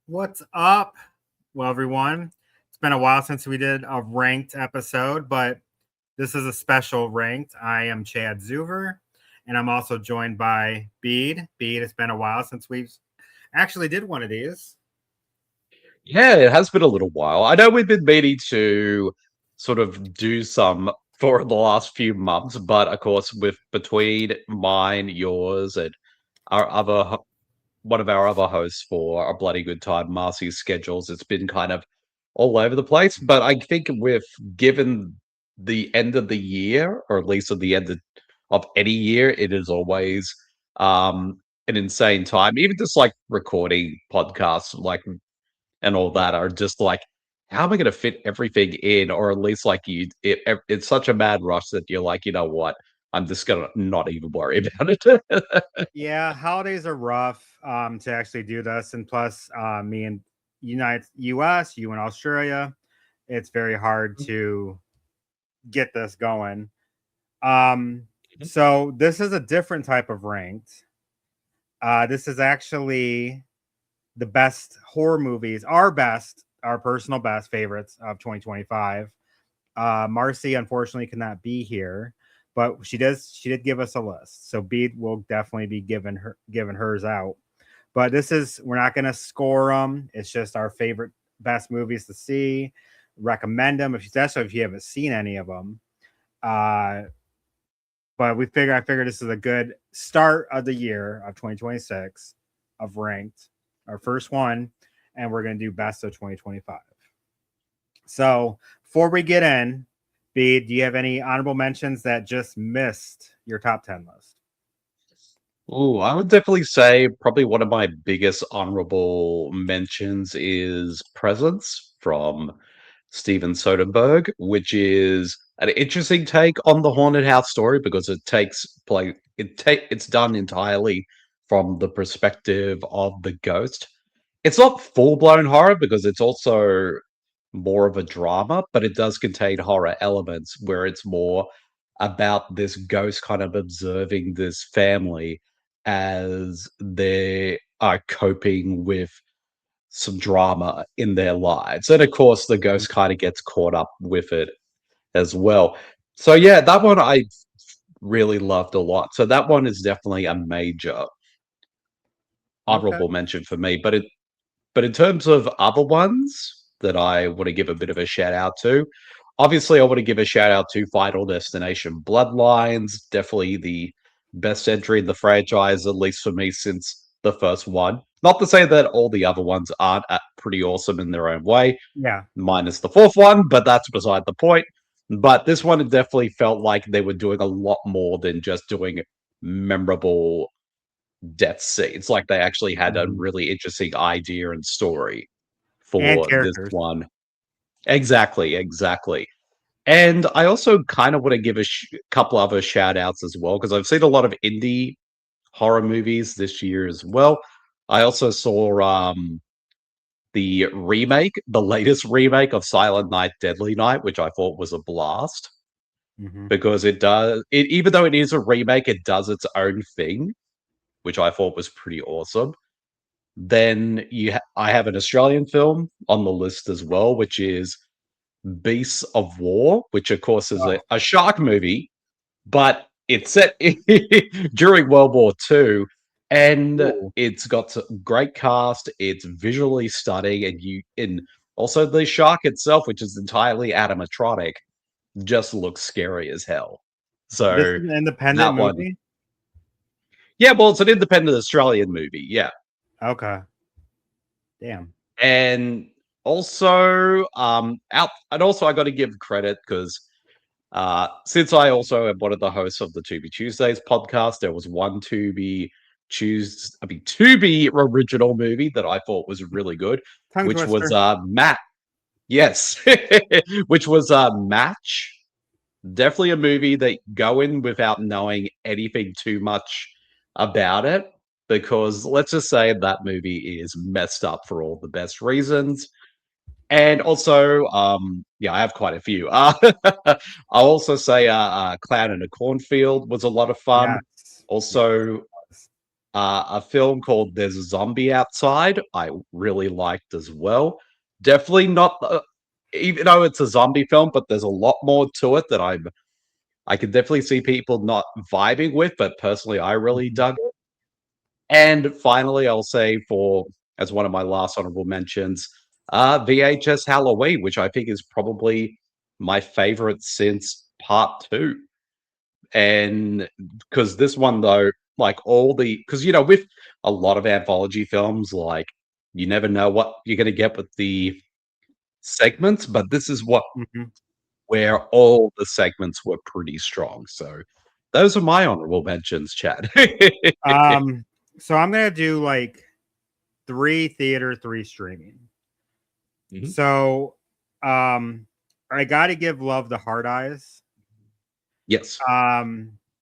What's up? Well, everyone, it's been a while since we did a ranked episode, but this is a special ranked. I am Chad Zuver, and I'm also joined by Bede. Bede, it's been a while since we've actually did one of these. Yeah, it has been a little while. I know we've been meaning to sort of do some for the last few months, but of course, with between mine, yours, and our one of our other hosts for a bloody good time, Marcey's schedules, it's been kind of all over the place. But I think with given the end of the year, or at least at the end of any year, it is always an insane time. Even just like recording podcasts, like and all that are just like, how am I going to fit everything in? Or at least like it's such a mad rush that you're like, you know what? I'm just gonna not even worry about it. Yeah, holidays are rough to actually do this, and plus, me and U.S., you and Australia, it's very hard to get this going. Um, so this is a different type of ranked. This is actually the best horror movies, our personal best favorites of 2025. Marcy unfortunately cannot be here, but she did give us a list. So Beat will definitely be giving hers out. But this is we're not gonna score them. It's just our favorite best movies to see. Recommend them especially if you haven't seen any of them. Uh, but I figured this is a good start of the year of 2026 of ranked, our first one, and we're going to do best of 2025. So before we get in, B, do you have any honorable mentions that just missed your top 10 list? Oh, I would definitely say probably one of my biggest honorable mentions is Presence from Steven Soderbergh, which is an interesting take on the haunted house story because it's done entirely from the perspective of the ghost. It's not full-blown horror because it's also more of a drama, but it does contain horror elements where it's more about this ghost kind of observing this family as they are coping with some drama in their lives. And of course, the ghost kind of gets caught up with it as well. So, yeah, that one I really loved a lot. So, that one is definitely a major Okay. honorable mention for me. But in terms of other ones that I want to give a bit of a shout out to, obviously I want to give a shout out to Final Destination Bloodlines, definitely the best entry in the franchise, at least for me since the first one. Not to say that all the other ones aren't pretty awesome in their own way, Yeah. minus the fourth one, but that's beside the point. But this one it definitely felt like they were doing a lot more than just doing memorable death scenes. Like they actually had a Mhm. really interesting idea and story And for this characters. one. Exactly, exactly. And I also kind of want to give a couple other shout outs as well, because I've seen a lot of indie horror movies this year as well. I also saw the latest remake of Silent Night, Deadly Night, which I thought was a blast Hmm. because even though it is a remake, it does its own thing, which I thought was pretty awesome. Then I have an Australian film on the list as well, which is Beasts of War, which of course is Oh, a shark movie, but it's set during World War II, and cool. it's got a great cast. It's visually stunning, and also the shark itself, which is entirely animatronic, just looks scary as hell. This So is an independent that one, movie. yeah, well, it's an independent Australian movie, yeah. Okay. Damn. And also, I got to give credit because since I also am one of the hosts of the To Be Tuesdays podcast, there was one To Be original movie that I thought was really good, Tongue which was twister. Matt. Yes, which was Match. Definitely a movie that go in without knowing anything too much about it, because let's just say that movie is messed up for all the best reasons. And also, yeah, I have quite a few. I'll also say Clown in a Cornfield was a lot of fun. Yes. Yes. Also, It was. A film called There's a Zombie Outside, I really liked as well. Definitely not, even though it's a zombie film, but there's a lot more to it that I can definitely see people not vibing with, but personally, I really Mhm. dug it. And finally, I'll say for as one of my last honorable mentions, VHS Halloween, which I think is probably my favorite since part two. And because this one, though, like because, with a lot of anthology films, like you never know what you're going to get with the segments, but this is Mhm. where all the segments were pretty strong. So those are my honorable mentions, Chad. Um, so I'm gonna do like 3 theater, 3 streaming. Mhm. So, I gotta give love to Hard Eyes. Yes.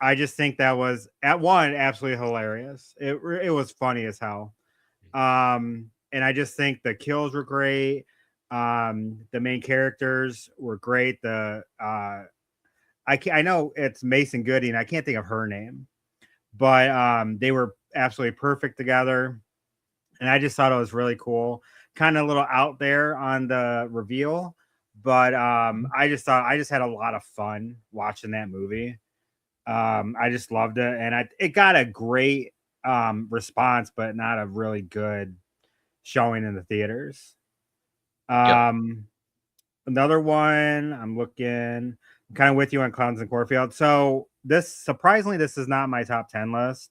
I just think that was at one absolutely hilarious. It was funny as hell. And I just think the kills were great. The main characters were great. I know it's Mason Goody, and I can't think of her name, but they were absolutely perfect together. And I just thought it was really cool. Kind of a little out there on the reveal, but Mhm. I just thought I just had a lot of fun watching that movie. I just loved it, and it got a great response, but not a really good showing in the theaters. Yep. Um, Another one I'm looking, I'm kind of with you on Clowns and Cornfield. So this is not my top 10 list,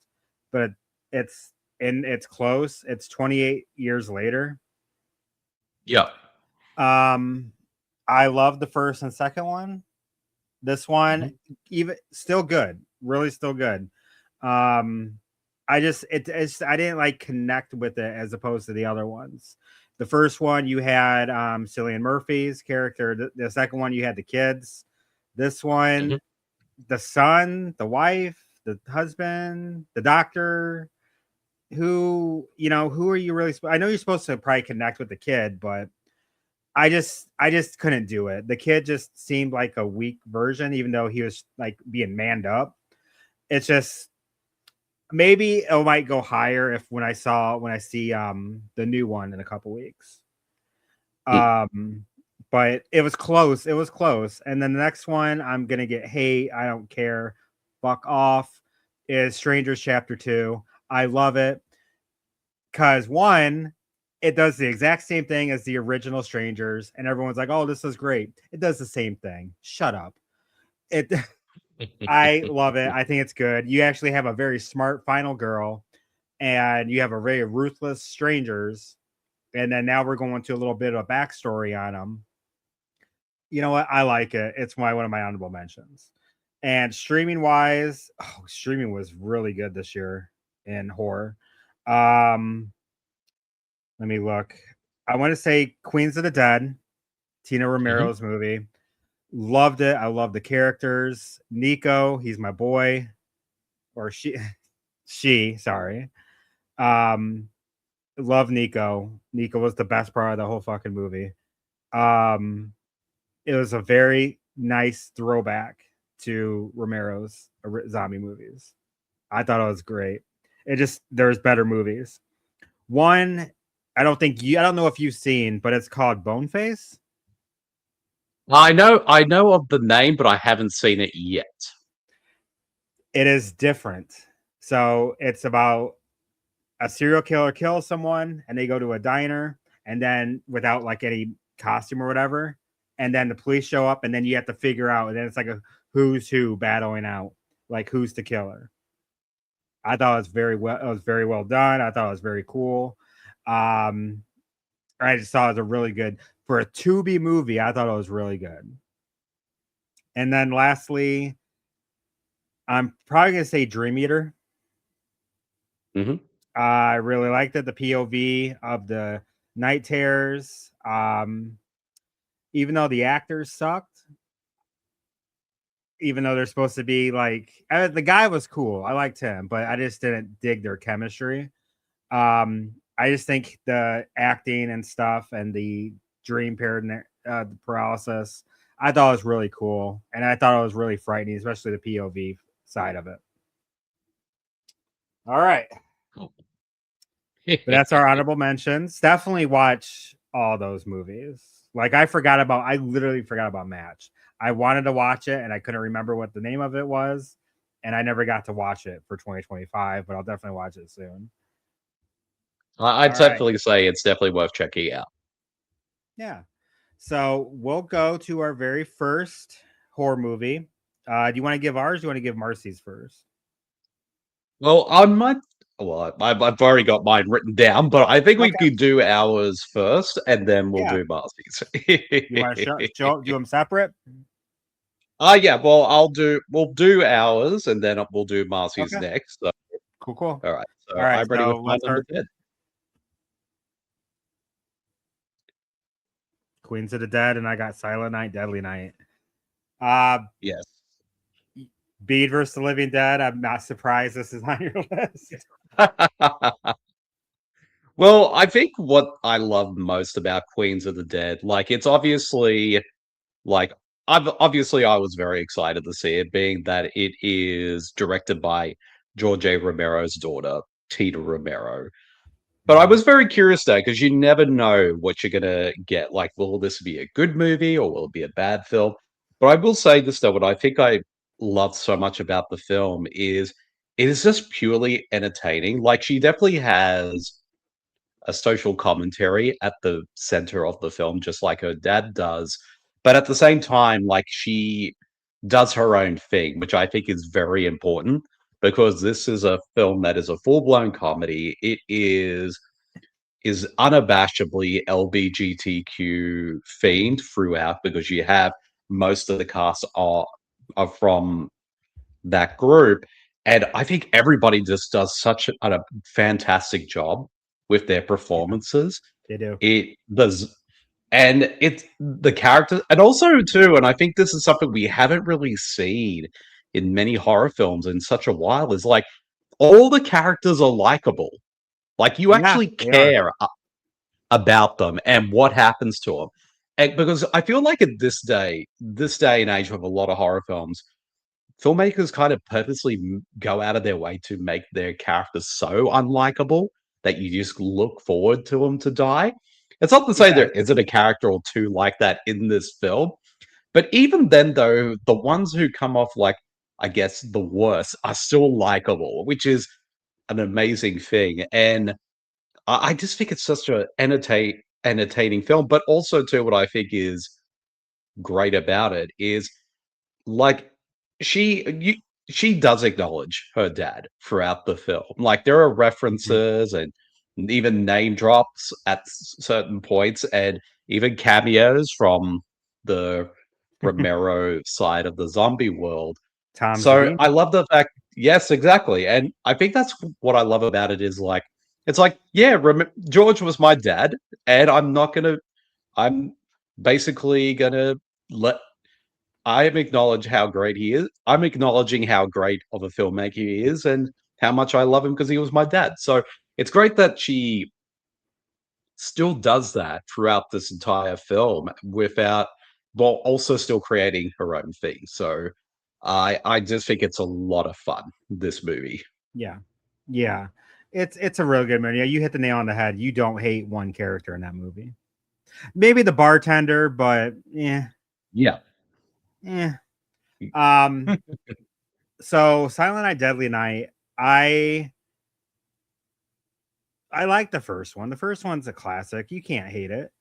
but it's it's close. It's 28 years later. Yep. Um, I love the first and second one. This one, Mhm. even still good, really still good. Um, I didn't like connect with it as opposed to the other ones. The first one you had Cillian Murphy's character. The second one you had the kids. This one, Mhm. the son, the wife, the husband, the doctor. Who are you really? I know you're supposed to probably connect with the kid, but I just couldn't do it. The kid just seemed like a weak version, even though he was like being manned up. It's just maybe it might go higher if when I see the new one in a couple weeks. Mm. Um but it was close. It was close. And then the next one I'm gonna get hate. I don't care. Fuck off is Strangers Chapter 2. I love it because one, it does the exact same thing as the original Strangers, and everyone's like, "Oh, this is great." It does the same thing. Shut up. It. I love it. I think it's good. You actually have a very smart final girl, and you have a very ruthless strangers, and then now we're going to a little bit of a backstory on them. You know what? I like it. It's one of my honorable mentions. And streaming wise, oh, streaming was really good this year in horror. Um, Let me look. I want to say Queens of the Dead, Tina Mhm. Romero's movie. Loved it. I love the characters. Nico, he's my boy, or she, sorry. Um, love Nico. Nico was the best part of the whole fucking movie. Um, it was a very nice throwback to Romero's zombie movies. I thought it was great. It just there's better movies. One, I don't know if you've seen, but it's called Boneface. I know of the name, but I haven't seen it yet. It is different. So it's about a serial killer kills someone and they go to a diner and then without like any costume or whatever. And then the police show up and then you have to figure out. And then it's like a who's who battling out, like who's the killer. I thought it was very well done. I thought it was very cool. Um, I just thought it was a really good for a Tubi movie. I thought it was really good. And then lastly, I'm probably gonna say Dream Eater. Mhm. I really liked it. The POV of the night terrors. Even though the actors sucked, even though they're supposed to be like the guy was cool. I liked him, but I just didn't dig their chemistry. I just think the acting and stuff and the paralysis, I thought it was really cool, and I thought it was really frightening, especially the POV side of it. All right. But that's our honorable mentions. Definitely watch all those movies. Like I literally forgot about Match. I wanted to watch it and I couldn't remember what the name of it was, and I never got to watch it for 2025. But I'll definitely watch it soon. I'd All right, definitely say it's definitely worth checking out. yeah. So we'll go to our very first horror movie. Do you want to give ours? Do you want to give Marcy's first? Well, I might. Well, I've already got mine written down, but I think we Okay. could do ours first, and then we'll Yeah. do Marcy's. You want to do them separate? Yeah. Well, we'll do ours, and then we'll do Marcy's Okay. next. So, Cool. Cool. all right. All So right. I'm ready with So my let's number start. 10. Queens of the Dead, and I got Silent Night, Deadly Night. Uh, Yes. Bede versus the Living Dead. I'm not surprised this is on your list. Well, I think what I love most about Queens of the Dead, like it's obviously like obviously I was very excited to see it, being that it is directed by George A. Romero's daughter, Tita Romero. But I Mhm. was very curious though, because you never know what you're gonna get. Like, will this be a good movie or will it be a bad film? But I will say this though, what I think I love so much about the film is it is just purely entertaining. Like she definitely has a social commentary at the center of the film, just like her dad does. But at the same time, like she does her own thing, which I think is very important because this is a film that is a full-blown comedy. It is unabashedly LBGTQ themed throughout because you have most of the cast are from that group. And I think everybody just does such a fantastic job with their Yeah, performances. they do. It does, and it's the characters, and also too, and I think this is something we haven't really seen in many horror films in such a while, is like all the characters are likable. Like you Yeah, actually they are. care about them and what happens to them. And because I feel like at this day and age with a lot of horror films, filmmakers kind of purposely go out of their way to make their characters so unlikable that you just look forward to them to die. It's not to say Yeah, there isn't a character or two like that in this film, but even then, though, the ones who come off like, I guess, the worst are still likable, which is an amazing thing. And I just think it's such a entertaining film. But also, too, what I think is great about it is like, she you she does acknowledge her dad throughout the film. Like, there are mhm. references and even name drops at certain points, and even cameos from the Romero side of the zombie world. Tom So, Savini. I love the fact. Yes, exactly, and I think that's what I love about it is, like, it's like, yeah, George was my dad, and I'm basically gonna let I'm acknowledge how great he is. I'm acknowledging how great of a filmmaker he is and how much I love him because he was my dad. So it's great that she still does that throughout this entire film without, while also still creating her own thing. So I just think it's a lot of fun, this movie. Yeah, yeah. It's a real good movie. Yeah, you hit the nail on the head. You don't hate one character in that movie. Maybe the bartender, but yeah, Yeah. yeah. Um. So Silent Night, Deadly Night. I I like the first one. The first one's a classic. You can't hate it.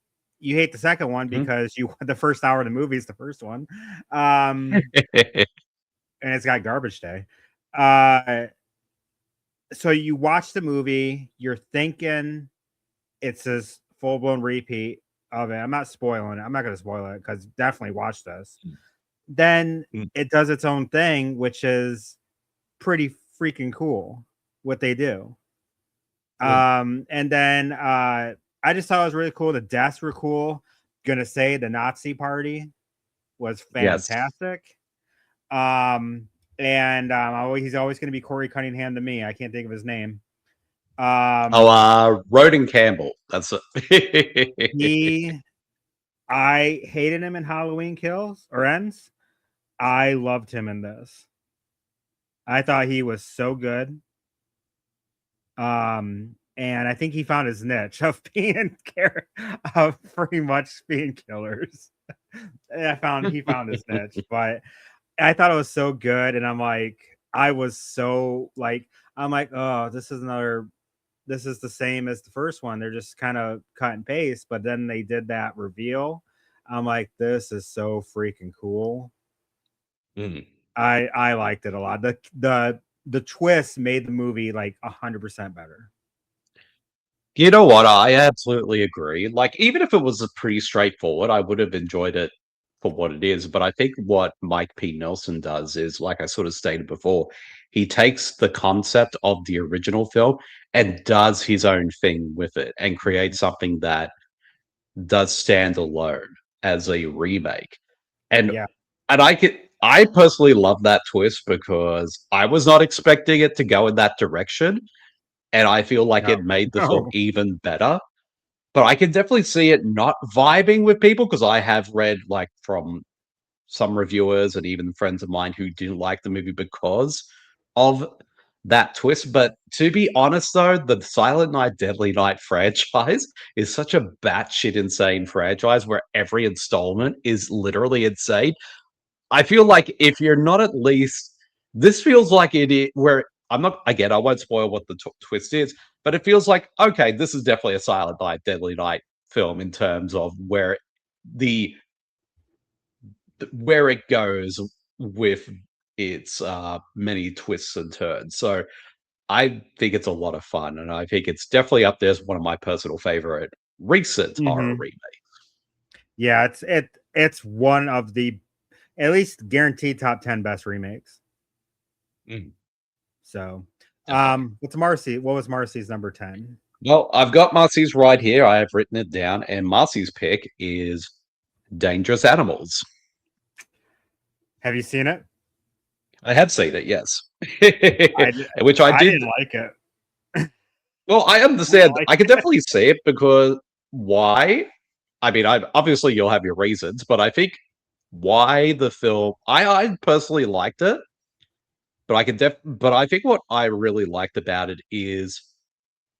You hate the second one Mhm. because you the first hour of the movie is the first one. Um, and it's got garbage day. Uh, so you watch the movie, you're thinking it's this full blown repeat of it. I'm not spoiling it. I'm not going to spoil it because definitely watch this. Then Mm, it does its own thing, which is pretty freaking cool what they do. mm. And then I just thought it was really cool. The deaths were cool. Gonna say the Nazi party was Yes. fantastic. And he's always gonna be Corey Cunningham to me. I can't think of his name. Oh, Um, Roden Campbell. That's it. he I hated him in Halloween Kills or Ends. I loved him in this. I thought he was so good. And I think he found his niche of being of pretty much being killers. He found his niche, but I thought it was so good, and I was so like, I'm like, oh, this is the same as the first one. They're just kind of cut and paste, but then they did that reveal. I'm like, this is so freaking cool. Mm. I liked it a lot. The twist made the movie like 100% better. You know what? I absolutely agree. Like, even if it was a pretty straightforward, I would have enjoyed it for what it is. But I think what Mike P. Nelson does is, like I sort of stated before, he takes the concept of the original film and does his own thing with it and creates something that does stand alone as a remake. And Yeah. I personally love that twist because I was not expecting it to go in that direction. And I feel like No. it made the film No. even better, but I can definitely see it not vibing with people because I have read, like, from some reviewers and even friends of mine who didn't like the movie because of that twist. But to be honest, though, the Silent Night, Deadly Night franchise is such a batshit insane franchise where every installment is literally insane. I feel like if you're not at least, this feels like where I'm not, again, I won't spoil what the twist is, but it feels like, okay, this is definitely a Silent Night, Deadly Night film in terms of the where it goes with its many twists and turns. So I think it's a lot of fun, and I think it's definitely up there as one of my personal favorite recent horror Mhm. remakes. Yeah, it's one of the at least guaranteed top 10 best remakes. Mm, So, definitely. what's Marcy? What was Marcy's number 10? Well, I've got Marcy's right here. I have written it down, and Marcy's pick is Dangerous Animals. Have you seen it? I have seen it, yes. I di Which I I did. didn't like it. Well, I I didn't understand. like I can definitely see it because why? I mean, I obviously you'll have your reasons, but I think why the film. I personally liked it, but but I think what I really liked about it is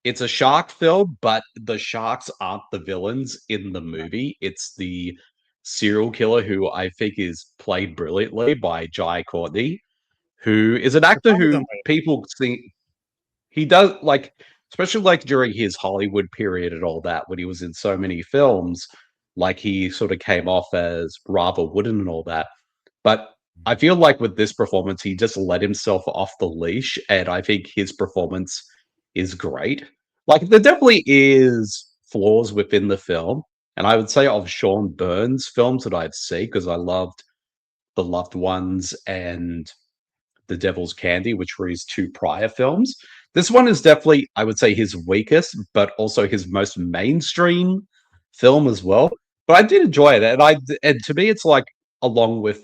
it's a shark film, but the sharks aren't the villains in the movie. It's the serial killer who I think is played brilliantly by Jai Courtney, who is an actor who surprisingly. people think he does like, especially like during his Hollywood period and all that, when he was in so many films, like he sort of came off as rather wooden and all that. But I feel like with this performance, he just let himself off the leash, and I think his performance is great. Like there definitely is flaws within the film, and I would say of Sean Burns films that I've seen because I loved The Loved Ones and The Devil's Candy, which were his two prior films. This one is definitely, I would say, his weakest, but also his most mainstream film as well. But I did enjoy it, and to me, it's like along with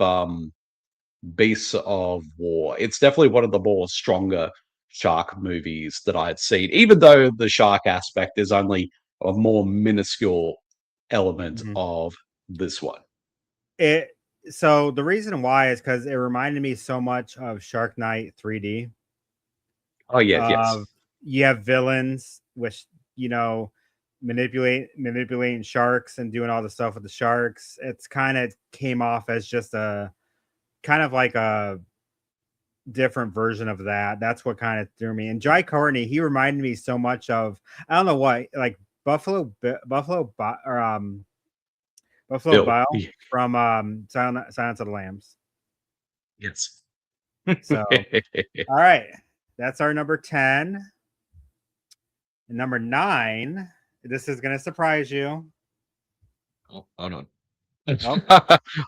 Beasts of War. It's definitely one of the more stronger shark movies that I had seen, even though the shark aspect is only a more minuscule element Mhm. of this one. It so the reason why is because it reminded me so much of Shark Night 3D. Oh, yeah, Of yes. You have villains, which manipulating sharks and doing all the stuff with the sharks. It's kind of came off as just a kind of like a different version of that. That's what kind of threw me. And Jai Courtney, he reminded me so much of I don't know what, like Buffalo Bill. Bill from Silence of the Lambs. Yes. So, all right, that's our number 10. And number 9, this is gonna surprise you. Oh, hold on. Oh,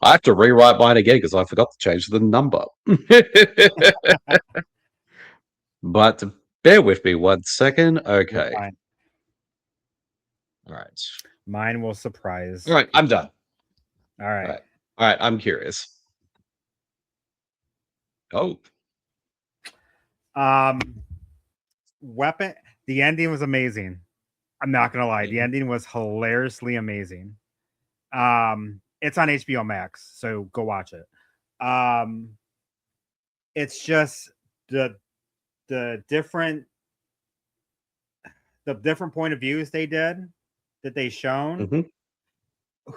I have to rewrite mine again because I forgot to change the number. But bear with me 1 second. you're Okay. fine. All right. Mine will All surprise right. I'm people. done. All All right. right. All right. I'm curious. Oh, Um, Weapon. The ending was amazing. I'm not gonna lie. The mhm. ending was hilariously amazing. It's on HBO Max, so go watch it. Um, it's just the different the different point of views that they shown, Mhm.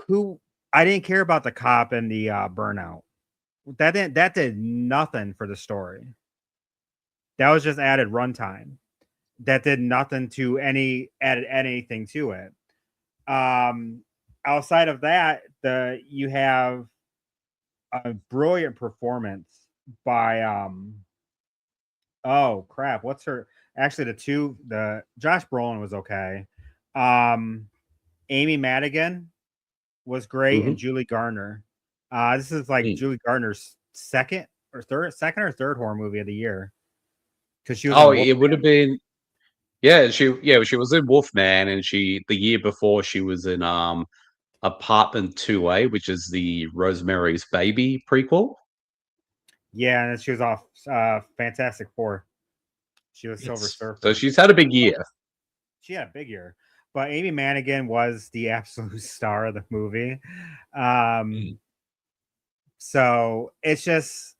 who I didn't care about the cop and the burnout. That did nothing for the story. That was just added runtime. That did nothing to added anything to it. Um, Outside of that, the you have a brilliant performance by oh crap, what's her actually the Josh Brolin was okay. Um Amy Madigan was great and Mhm. Julie Garner. This is like Mm. Julie Garner's second or third horror movie of the year because she was Oh, in it would have Wolfman. been she was in Wolfman, and she the year before she was in Apartment 2A, which is the Rosemary's Baby prequel. Yeah, and she was off Fantastic Four. She was Silver Yes. So Surfer. she's had a big year. She had a big year. But Amy Madigan was the absolute star of the movie. Um, Mm. so it's just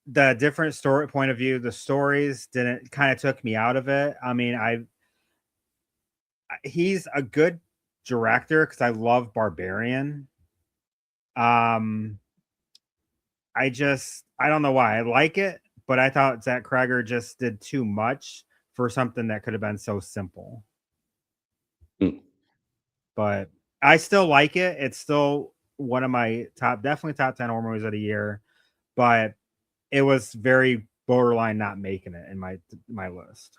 the different story point of view. The stories didn't kind of took me out of it. I mean, he's a good director because I love Barbarian. Um, I don't know why I like it, but I thought Zach Kreger just did too much for something that could have been so simple. Mm. But I still like it. It's still one of my definitely top 10 horror movies of the year. But it was very borderline not making it in my list.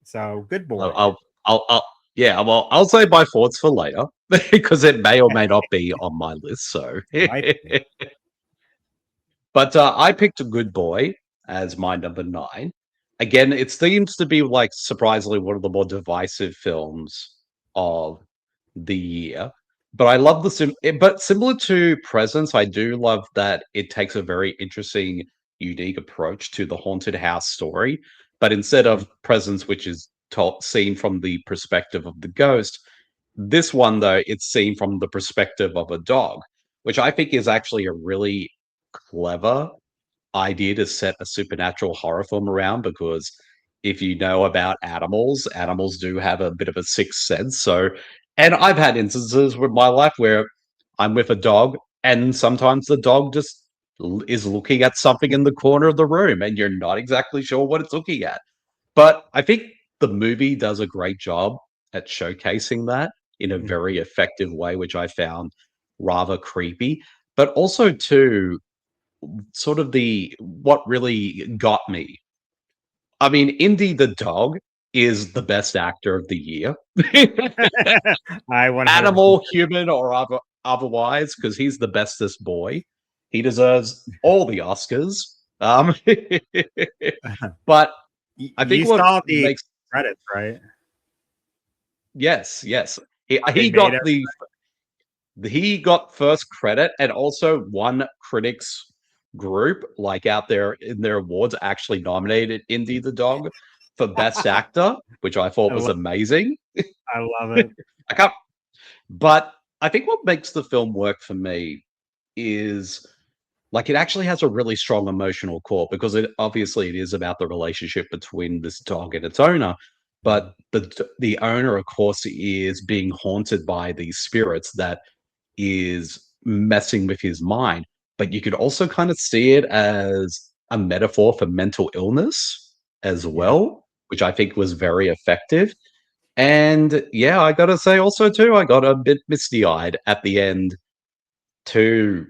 So good I'll, boy. I'll, I'll yeah, well, I'll save my thoughts for later because it may or may not be on my list. So, It might be. but I picked a Good Boy as my number 9. Again, it seems to be like surprisingly one of the more divisive films of the year. But I love but similar to Presence, I do love that it takes a very interesting, unique approach to the haunted house story. But instead of Presence, which is seen from the perspective of the ghost, this one though it's seen from the perspective of a dog, which I think is actually a really clever idea to set a supernatural horror film around, because if you know about animals, animals do have a bit of a sixth sense. So, and I've had instances with my life where I'm with a dog, and sometimes the dog just is looking at something in the corner of the room, and you're not exactly sure what it's looking at. But I think the movie does a great job at showcasing that in a Mhm. very effective way, which I found rather creepy. But also, too, sort of the what really got me. I mean, Indy the dog is the best actor of the year. I 100. Animal, human, or otherwise, because he's the bestest boy. He deserves all the Oscars. But I think You what saw the makes credits, right? yes, he, They he made got it. he got first credit, and also one critics group like out there in their awards actually nominated Indy the dog for best actor, which I thought I was love, amazing. I love it. I can't, but I think what makes the film work for me is like it actually has a really strong emotional core, because it is about the relationship between this dog and its owner. But the owner, of course, is being haunted by these spirits that is messing with his mind. But you could also kind of see it as a metaphor for mental illness as Yeah. well, which I think was very effective. And yeah, I gotta say also too, I got a bit misty-eyed at the end too,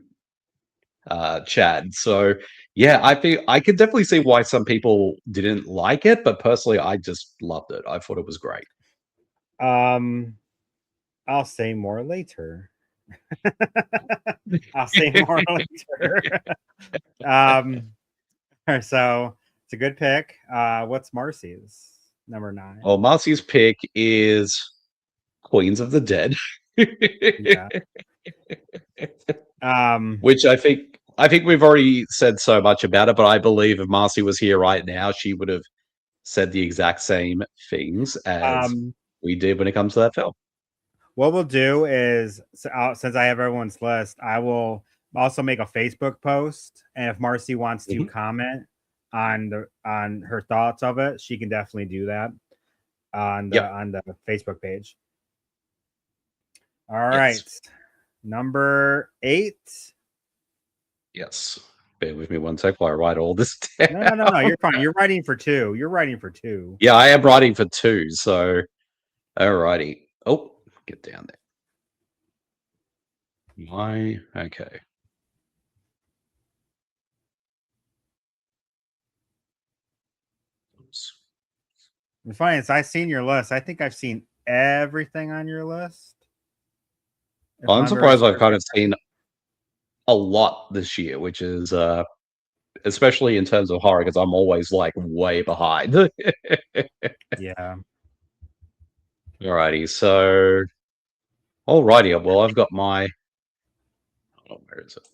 Chad. So yeah, I think I could definitely see why some people didn't like it, but personally, I just loved it. I thought it was great. Um, I'll say more later. I'll say more later. um, so it's a good pick. What's Marcy's number 9? Well, Marcy's pick is Queens of the Dead. Yeah. Um, Which I think we've already said so much about it, but I believe if Marcy was here right now, she would have said the exact same things as um, we did when it comes to that film. what we'll do is, since I have everyone's list, I will also make a Facebook post, and if Marcy wants to Mhm. comment, on her thoughts of it, she can definitely do that Yep. on the Facebook page. All Yes. right, number 8. Yes. Bear with me one sec while I write all this down. No, no, no, no. You're fine. You're writing for two. You're writing for two. Yeah, I am writing for two, so alrighty. Oh, get down there. Okay. Oops. The funny is, I've seen your list. I think I've seen everything on your list. If I'm memory surprised I've serves kind me of seen a lot this year, which is especially in terms of horror, because I'm always like way behind. yeah. Alrighty, so alrighty, well I've got my hold on, where is it?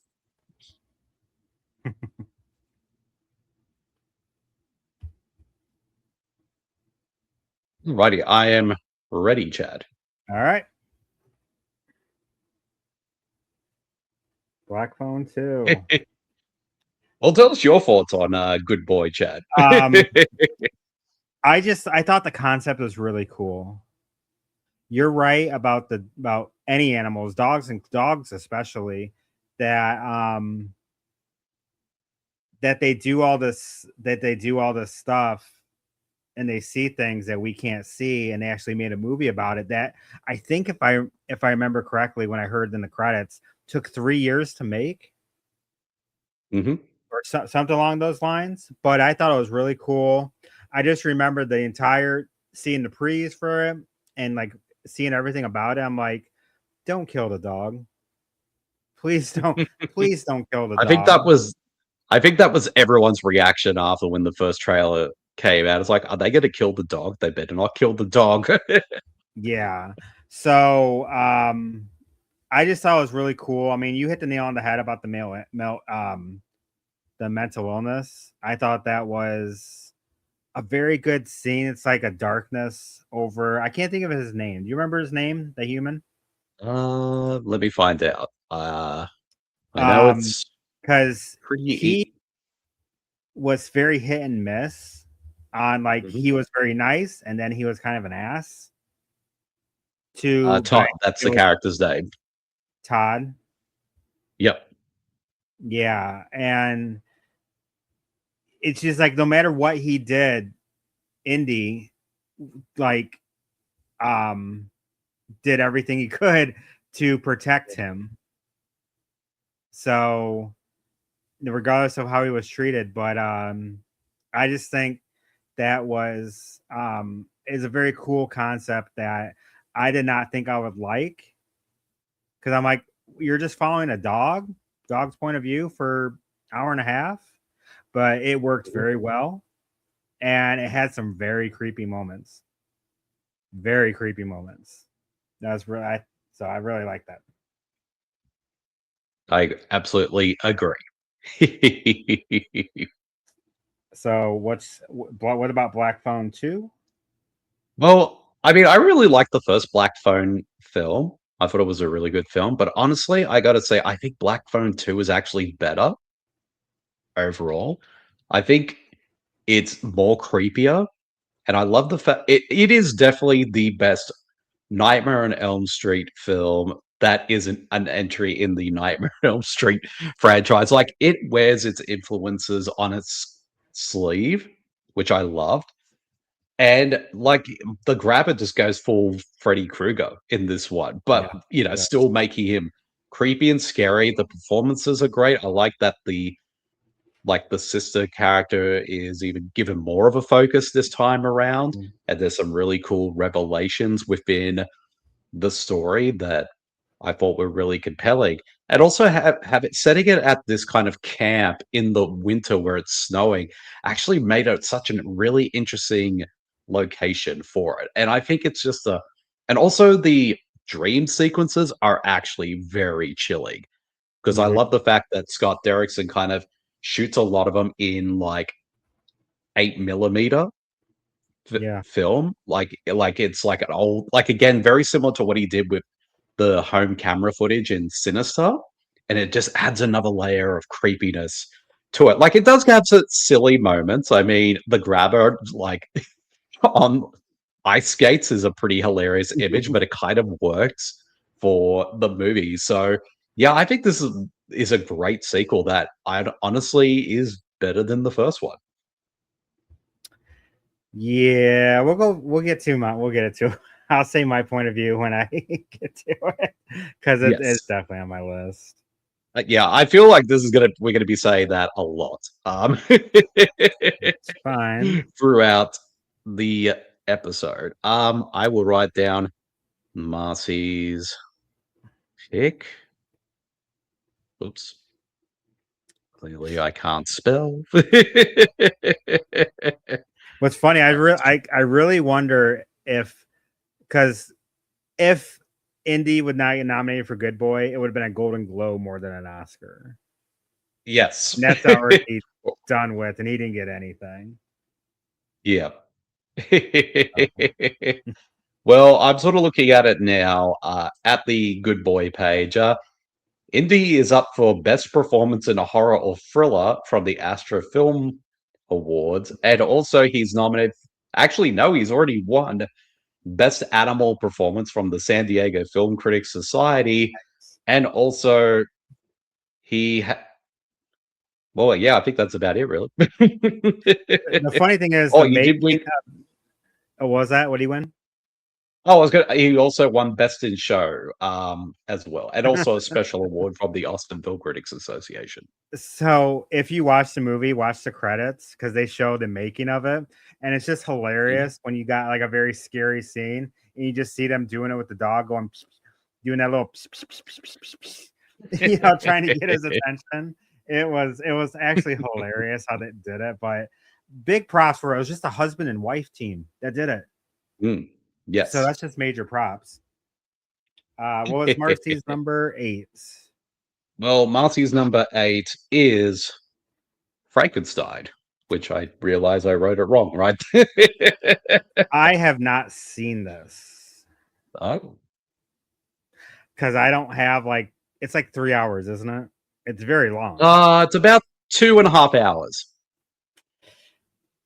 Alrighty, I am ready, Chad. All right. Black Phone 2. Well, tell us your thoughts on Good Boy, Chad. Um, I thought the concept was really cool. You're right about any animals, dogs especially, that that they do all this stuff and they see things that we can't see, and they actually made a movie about it that I think if I remember correctly when I heard in the credits took 3 years to make hmm or something along those lines. But I thought it was really cool. I just remember the entire seeing the pre's for it and like seeing everything about it. I'm like, don't kill the dog. Please don't. Please don't kill the I think that dog. was I think that was everyone's reaction after when the first trailer came out. It's like, are they going to kill the dog? They better not kill the dog. Yeah. So I just thought it was really cool. I mean, you hit the nail on the head about the mental illness. I thought that was a very good scene. It's like a darkness over. I can't think of his name. Do you remember his name? The human? Let me find out. I know Um, it's because he pretty. was very hit and miss. On like Mhm. he was very nice, and then he was kind of an ass. But I Todd, that's it the was character's name. Todd. Yep. Yeah, and it's just like no matter what he did, Indy like um did everything he could to protect him. So regardless of how he was treated, but I just think that was is a very cool concept that I did not think I would like because I'm like, you're just following dog's point of view for hour and a half, but it worked Mhm. very well and it had some very creepy moments. Very creepy moments. That's really so I really like that. I absolutely agree. So what about Black Phone 2? Well, I mean, I really liked the first Black Phone film. I thought it was a really good film, but honestly, I gotta say, I think Black Phone 2 is actually better overall. I think it's more creepier, and I love the fact it is definitely the best Nightmare on Elm Street film that isn't an entry in the Nightmare on Elm Street franchise. Like, it wears its influences on its sleeve, which I loved. And like the grabber just goes full Freddy Krueger in this one, Yeah. but Yes. still making him creepy and scary. The performances are great. I like that the sister character is even given more of a focus this time around. Mhm. And there's some really cool revelations within the story that I thought were really compelling. And also have it setting it at this kind of camp in the winter where it's snowing actually made it such a really interesting location for it. And I think it's just a and also the dream sequences are actually very chilling because I love Mhm. the fact that Scott Derrickson kind of shoots a lot of them in like 8 millimeter Yeah. film, like it's like an old, like again, very similar to what he did with the home camera footage in Sinister, and it just adds another layer of creepiness to it. Like it does have some silly moments. I mean, the grabber like on ice skates is a pretty hilarious image, but it kind of works for the movie. So yeah, I think this is a great sequel that I honestly is better than the first one. Yeah, we'll get to my we'll get it to I'll say my point of view when I get to it because it's Yes. definitely on my list. Yeah, I feel like this is we're gonna be saying that a lot It's fine. throughout the episode. I will write down Marcy's pick. Oops. Clearly, I can't spell. What's funny, I really wonder if because if Indy would not get nominated for Good Boy, it would have been a Golden Globe more than an Oscar. Yes. And that's already done with, and he didn't get anything. Yeah. So, Well, I'm sort of looking at it now at the Good Boy page. Indy is up for Best Performance in a Horror or Thriller from the Astra Film Awards, and also he's nominated. Actually, no, he's already won Best Animal Performance from the San Diego Film Critics Society, and also he. Well, yeah, I think that's about it, really. the funny thing is Oh, the you did making win. of, was that what he win? Oh, I was going. He also won Best in Show, as well, and also a special award from the Austin Film Critics Association. So if you watch the movie, watch the credits because they show the making of it, and it's just Mm. hilarious when you got like a very scary scene and you just see them doing it with the dog going, doing that little, trying to get his attention. It was actually hilarious how they did it, but big props for it. It was just a husband and wife team that did it, Mm. so Yes. that's just major props. What was Marcy's number 8? Well, Marcy's number 8 is Frankenstein, which I realize I wrote it wrong, right? I have not seen this Oh. because I don't have like it's like 3 hours, isn't it? It's very long. It's about 2.5 hours.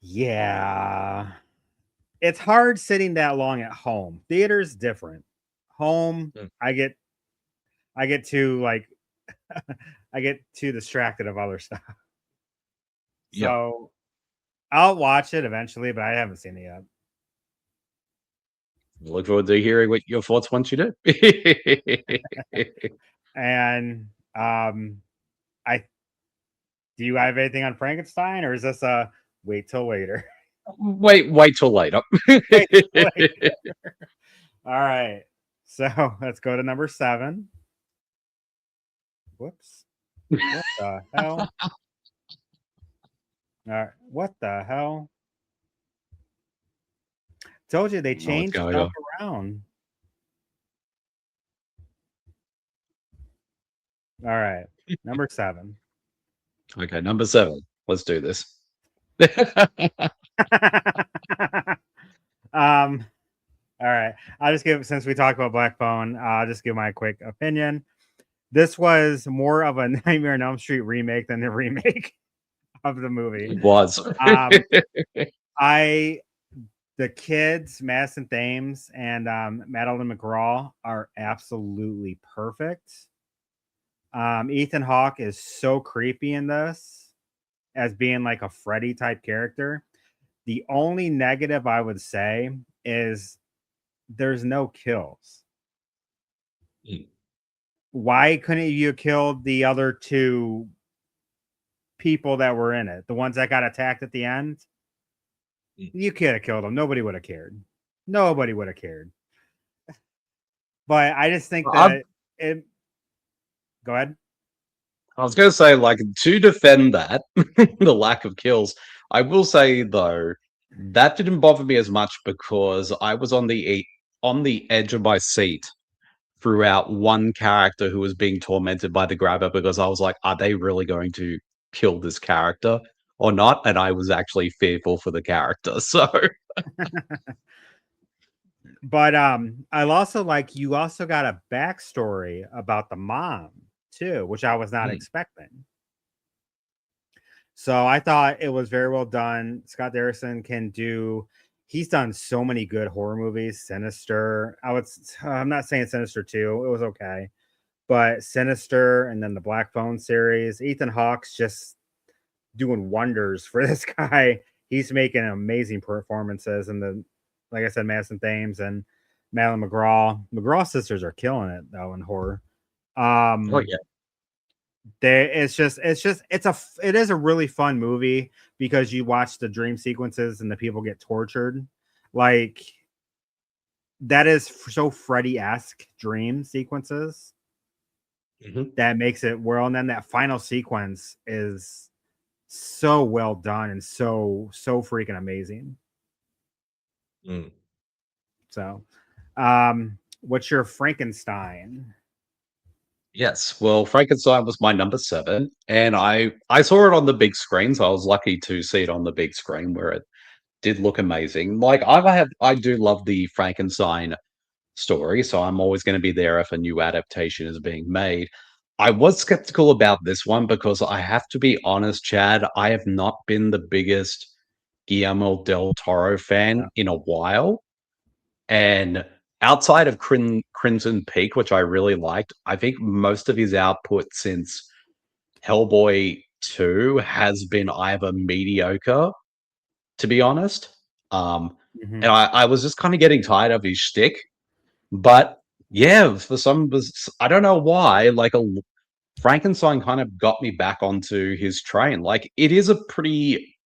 Yeah. It's hard sitting that long at home. Theater's different. Home, Mm. I get too like I get too distracted of other stuff. Yeah. So I'll watch it eventually, but I haven't seen it yet. Look forward to hearing what your thoughts once you do. And I do you have anything on Frankenstein or is this a wait till later? Wait till later. Wait till later. All right. So let's go to number 7. Whoops. What the hell? All right. What the hell? Told you they Know what's changed going stuff on. around. All right. Number 7. Okay, number 7. Let's do this. All right. I'll just give since we talked about Black Phone, I'll just give my quick opinion. This was more of a Nightmare on Elm Street remake than the remake of the movie. It was. Um, I the kids, Madison Thames and Madeline McGraw are absolutely perfect. Ethan Hawke is so creepy in this as being like a Freddy type character. The only negative I would say is there's no kills. Mm. Why couldn't you have killed the other 2 people that were in it? The ones that got attacked at the end? Mm. You could have killed them. Nobody would have cared. Nobody would have cared. But I just think I'm that it go ahead. I was going to say, like, to defend that, the lack of kills, I will say though that didn't bother me as much because I was on the edge of my seat throughout one character who was being tormented by the grabber because I was like, are they really going to kill this character or not? And I was actually fearful for the character. So But I also like you also got a backstory about the mom too, which I was not Mm. expecting. So I thought it was very well done. Scott Derrickson can do. He's done so many good horror movies. Sinister. I'm not saying Sinister 2. It was okay, but Sinister and then the Black Phone series. Ethan Hawke's just doing wonders for this guy. He's making amazing performances in the, like I said, Madison Thames and Madeline McGraw. McGraw sisters are killing it though in horror. Oh Um, yeah. it is a really fun movie because you watch the dream sequences and the people get tortured. Like that is so Freddy-esque dream sequences Mhm. that makes it well. And then that final sequence is so well done and so freaking amazing. Mm. So, what's your Frankenstein? Yes. Well, Frankenstein was my number 7, and I saw it on the big screen, so I was lucky to see it on the big screen where it did look amazing. Like I do love the Frankenstein story, so I'm always going to be there if a new adaptation is being made. I was skeptical about this one because I have to be honest, Chad, I have not been the biggest Guillermo del Toro fan Yeah. in a while. And outside of Crimson Peak, which I really liked, I think most of his output since Hellboy 2 has been either mediocre, to be honest. Um, Mhm. and I was just kind of getting tired of his shtick. But yeah, I don't know why, like Frankenstein kind of got me back onto his train. Like it is a pretty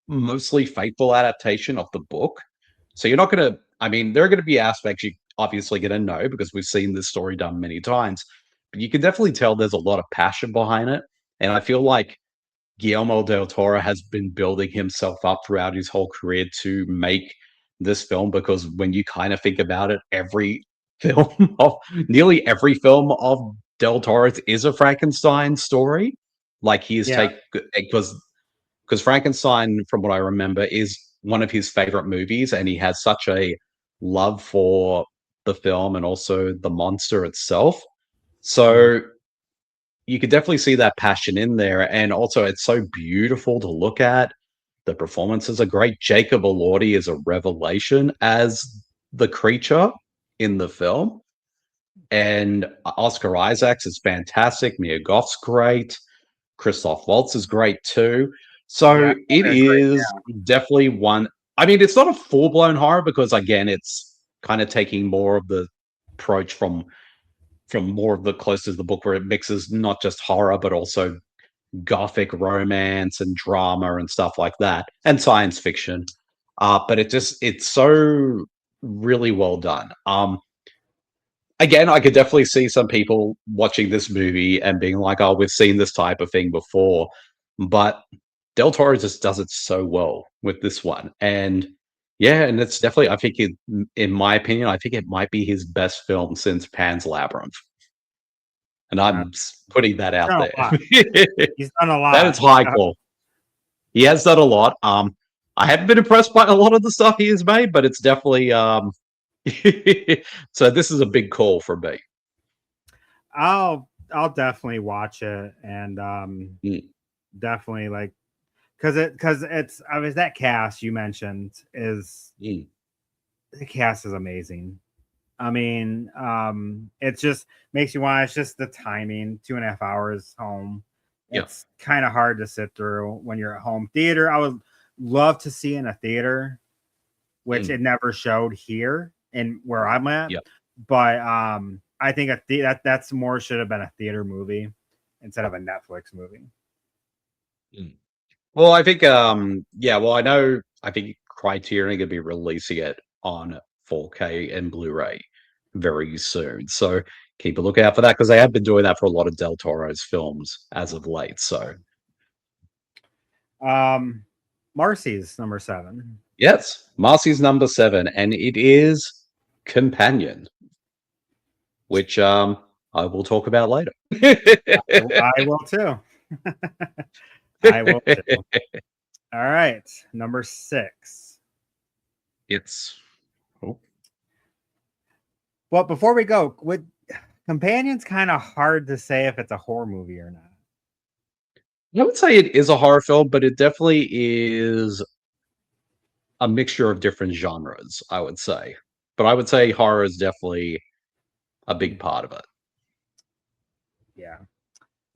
mostly faithful adaptation of the book. So you're not gonna I mean, there are gonna be aspects you obviously gonna know because we've seen this story done many times, but you can definitely tell there's a lot of passion behind it. And I feel like Guillermo del Toro has been building himself up throughout his whole career to make this film because when you kind of think about it, every film of nearly every film of del Toro's is a Frankenstein story. Like he is Yeah. take because Frankenstein, from what I remember, is one of his favorite movies, and he has such a love for the film and also the monster itself. Mhm. So you could definitely see that passion in there, and also it's so beautiful to look at. The performances are great. Jacob Elordi is a revelation as the creature in the film, and Oscar Isaacs is fantastic. Mia Goth's great. Christoph Waltz is great too. Yeah. So it That's great. is definitely one. I mean, it's not a full blown horror because again, it's kind of taking more of the approach from more of the close to the book where it mixes not just horror but also gothic romance and drama and stuff like that and science fiction. But it's so really well done. Again, I could definitely see some people watching this movie and being like, "Oh, we've seen this type of thing before," but Del Toro just does it so well with this one, and yeah, and it's definitely. I think, in my opinion, I think it might be his best film since Pan's Labyrinth, and Uh, I'm putting that he's out done there. a lot. He's done a That is lot. high call. He has done a lot. I haven't been impressed by a lot of the stuff he has made, but it's definitely so this is a big call for me. I'll definitely watch it and Mm, definitely like because it's I mean that cast you mentioned is mm. the cast is amazing. I mean, it just makes you want. It's just the timing, 2.5 hours home. Yeah. It's kind of hard to sit through when you're at home. Theater, I would love to see in a theater, which Mm, it never showed here and where I'm at. yeah. But I think that's more should have been a theater movie instead of a Netflix movie. Mm. Well, I think, yeah, well, I think Criterion are gonna be releasing it on 4K and Blu-ray very soon. So keep a lookout for that because they have been doing that for a lot of Del Toro's films as of late. So Um, Marcy's number 7. yes, Marcy's number 7, and it is Companion, which I will talk about later. I will too. I will too. All right, number 6. It's oh, Well, before we go, with Companion's kind of hard to say if it's a horror movie or not. I would say it is a horror film, but it definitely is a mixture of different genres, I would say. But I would say horror is definitely a big Mhm. part of it. Yeah.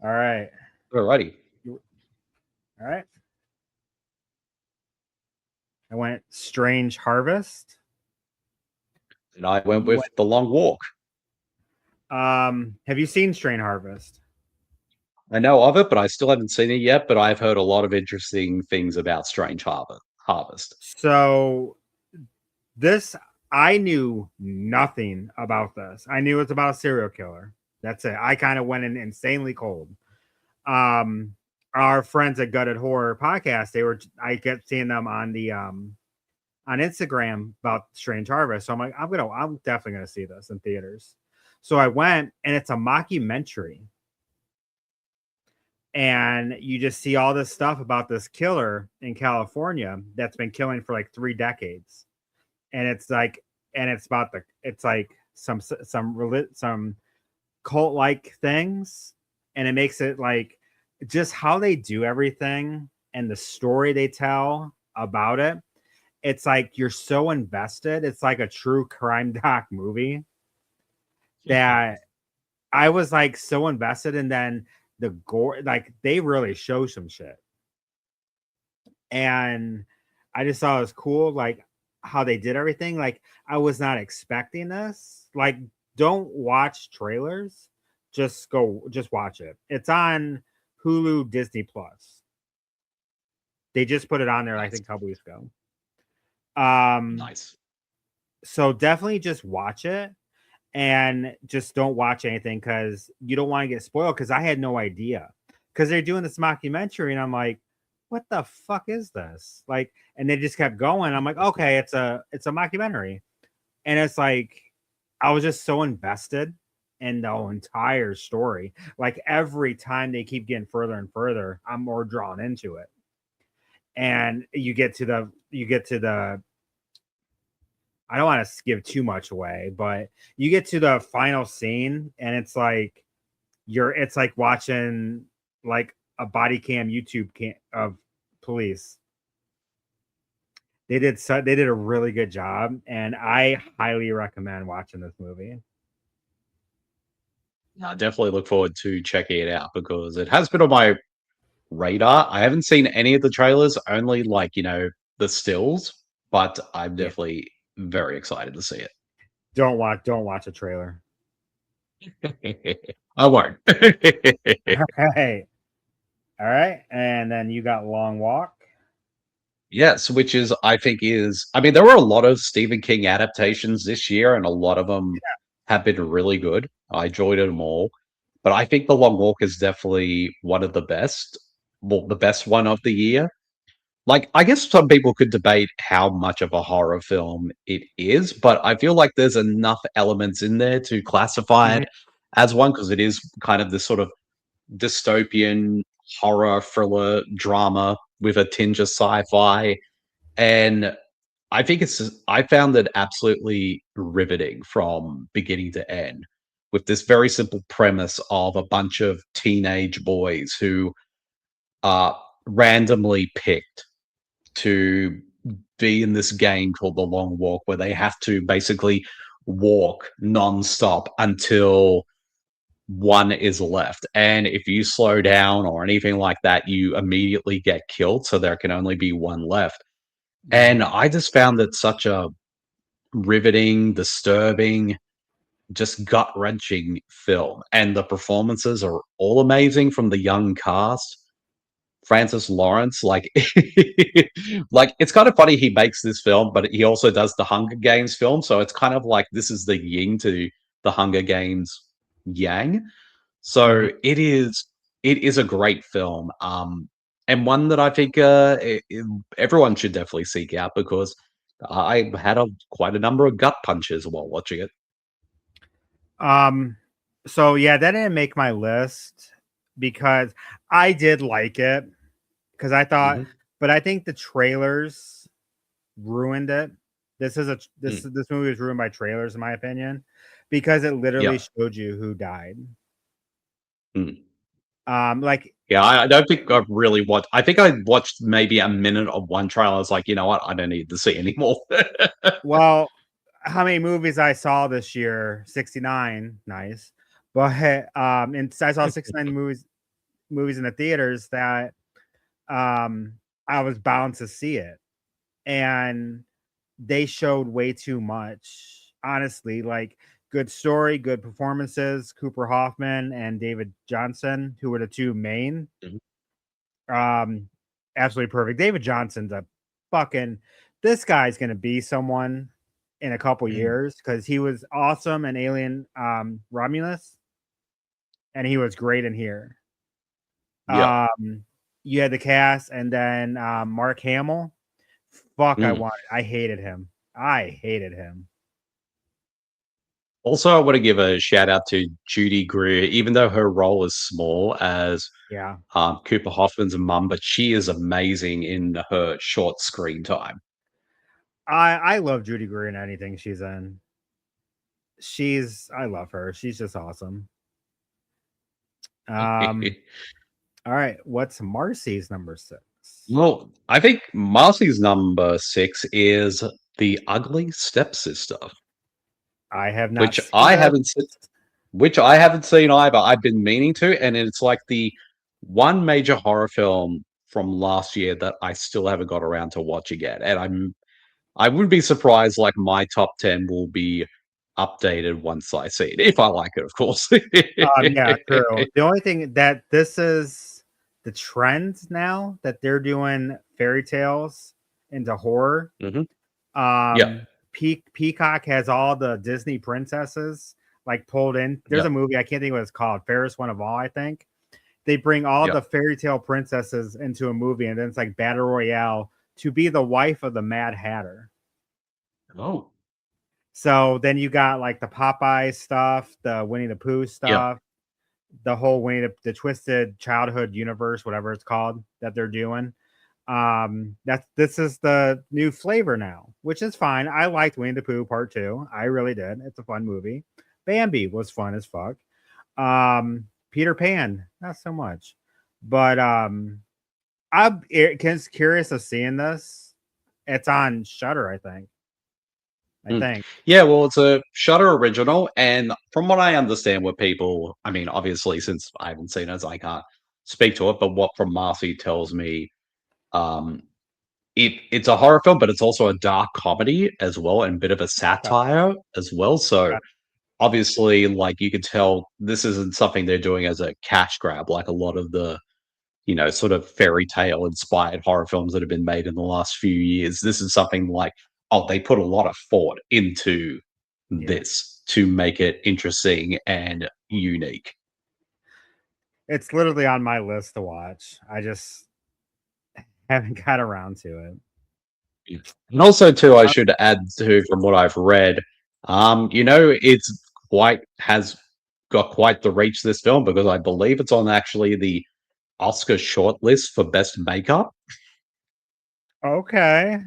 All right. Alrighty. All right. I went Strange Harvest. And I went You with went. The Long Walk. Have you seen Strange Harvest? I know of it, but I still haven't seen it yet. But I've heard a lot of interesting things about Strange Harvest. So this I knew nothing about this. I knew it's about a serial killer. That's it. I kind of went in insanely cold. Um, our friends at Gutted Horror podcast, I kept seeing them on Instagram about Strange Harvest. So I'm like, I'm definitely gonna see this in theaters. So I went, and it's a mockumentary, and you just see all this stuff about this killer in California that's been killing for like 3 decades, and it's like, and it's about it's like some cult like things, and it makes it like just how they do everything and the story they tell about it. It's like you're so invested. It's like a true crime doc movie that I was like so invested. And then the gore, like they really show some shit. And I just thought it was cool, like how they did everything. Like I was not expecting this. Like, don't watch trailers. Just watch it. It's on Hulu Disney Plus. They just put it on there, I Nice. think, a couple weeks ago. Um, Nice. so definitely just watch it and just don't watch anything because you don't want to get spoiled. Because I had no idea because they're doing this mockumentary, and I'm like, what the fuck is this? Like, and they just kept going. I'm like, okay, it's a mockumentary, and it's like I was just so invested in the whole entire story. Like every time they keep getting further and further, I'm more drawn into it. And you get to the I don't want to give too much away, but you get to the final scene, and it's like watching like a body cam YouTube cam of police. They did a really good job, and I highly recommend watching this movie. I definitely look forward to checking it out because it has been on my radar. I haven't seen any of the trailers, only like, the stills, but I'm Yeah. definitely very excited to see Don't watch a trailer. it. I won't. All right. All right. And then you got Long Walk. Yes, which is I think is I mean, there were a lot of Stephen King adaptations this year, and a lot of them have been really good. I enjoyed them all. But I think The Long Walk is definitely one of the best. Well, the best one of the year. Like, I guess some people could debate how much of a horror film it is, but I feel like there's enough elements in there to classify Mhm. it as one because it is kind of this sort of dystopian horror thriller drama with a tinge of sci-fi. And I found it absolutely riveting from beginning to end with this very simple premise of a bunch of teenage boys who are randomly picked to be in this game called The Long Walk, where they have to basically walk nonstop until one is left. And if you slow down or anything like that, you immediately get killed. So there can only be one left. Mhm. And I just found it such a riveting, disturbing, just gut wrenching film. And the performances are all amazing from the young cast. Francis Lawrence, like, like it's kind of funny he makes this film, but he also does the Hunger Games film. So it's kind of like this is the yin to the Hunger Games yang. Mhm. So it is a great film, and one that I think everyone should definitely seek out because I had quite a number of gut punches while watching it. Um, so yeah, that didn't make my list because I did like it because I thought, Hmm. but I think the trailers ruined it. Mm, This movie was ruined by trailers, in my opinion, because it literally yeah. showed you who died. Mm. Like, Yeah, I don't think I've really watched. I think I watched maybe a minute of one trailer. I was like, you know what? I don't need to see anymore. well, how many movies I saw this year? 69, nice. But and I saw 69 movies in the theaters that um I was bound to see it. And they showed way too much. Honestly, like good story, good performances, Cooper Hoffman and David Johnson, who were the two main. Mhm. Um Absolutely perfect. David Johnson's a fucking this guy's going to be someone in a couple years cuz he was awesome in Alien Romulus and he was great in here. Yeah. You had the cast and then Mark Hamill. Fuck, Mm. I hated him. I hated him. Also, I want to give a shout out to Judy Greer, even though her role is small as Yeah. Cooper Hoffman's mum, but she is amazing in her short screen time. I love Judy Greer in anything she's in. I love her. She's just awesome. Um, all right. What's Marcy's number 6? Well, I think Marcy's number 6 is The Ugly Stepsister, I have not which seen I this. haven't seen. Which I haven't seen either. I've been meaning to, and it's like the one major horror film from last year that I still haven't got around to watching yet. And I would be surprised, like my top 10 will be updated once I see it, if I like it, of course. Yeah, true. The only thing that this is the trend now that they're doing fairy tales into horror. Mhm. Yeah, Um, Peacock has all the Disney princesses like pulled in. There's yeah, a movie I can't think what it's called. Fairest One of All, I think. They bring all yeah. the fairy tale princesses into a movie, and then it's like battle royale to be the wife of the Mad Hatter. Oh, So then you got like the Popeye stuff, the Winnie the Pooh yeah. stuff, the whole the twisted childhood universe, whatever it's called that they're doing. This is the new flavor now, which is fine. I liked Winnie the Pooh Part 2. I really did. It's a fun movie. Bambi was fun as fuck. Peter Pan, not so much. But I'm curious of seeing this. It's on Shutter, I think. I Mm. think. Yeah, well, it's a Shutter original, and from what I understand, what people, I mean, obviously, since I haven't seen it, I can't speak to it, but what from Marcy tells me, um, it's a horror film, but it's also a dark comedy as well, and a bit of a Okay. satire as well. So Okay. obviously, like you could tell, this isn't something they're doing as a cash grab, like a lot of the sort of fairy tale inspired horror films that have been made in the last few years. This is something like, oh, they put a lot of thought into Yeah. this to make it interesting and unique. It's literally on my list to watch. I just haven't got around to it. Yeah. And also, too, I should add to from what I've read, it's quite has got quite the reach this film because I believe it's on actually the Oscar shortlist for best makeup, Okay.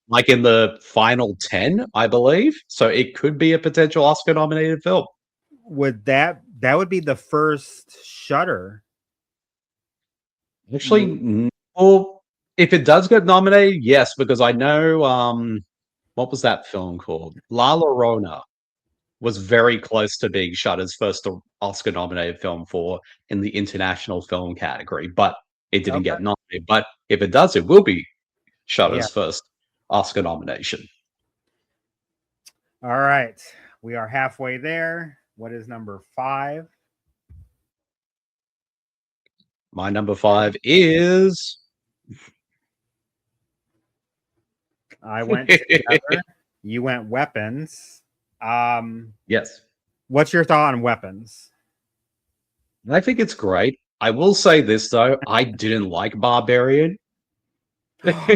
like in the final 10, I believe. So it could be a potential Oscar nominated film. That would be the first Shutter Actually, movie? well, if it does get nominated, yes, because I know what was that film called? La Llorona was very close to being Shudder's first Oscar nominated film for in the international film category, but it didn't Okay. get nominated. But if it does, it will be Yeah. Shudder's first Oscar nomination. All right. We are halfway there. What is number 5? My number 5 is I went together. You went weapons. yes. What's your thought on weapons? I think it's great. I will say this though, I didn't like Barbarian. How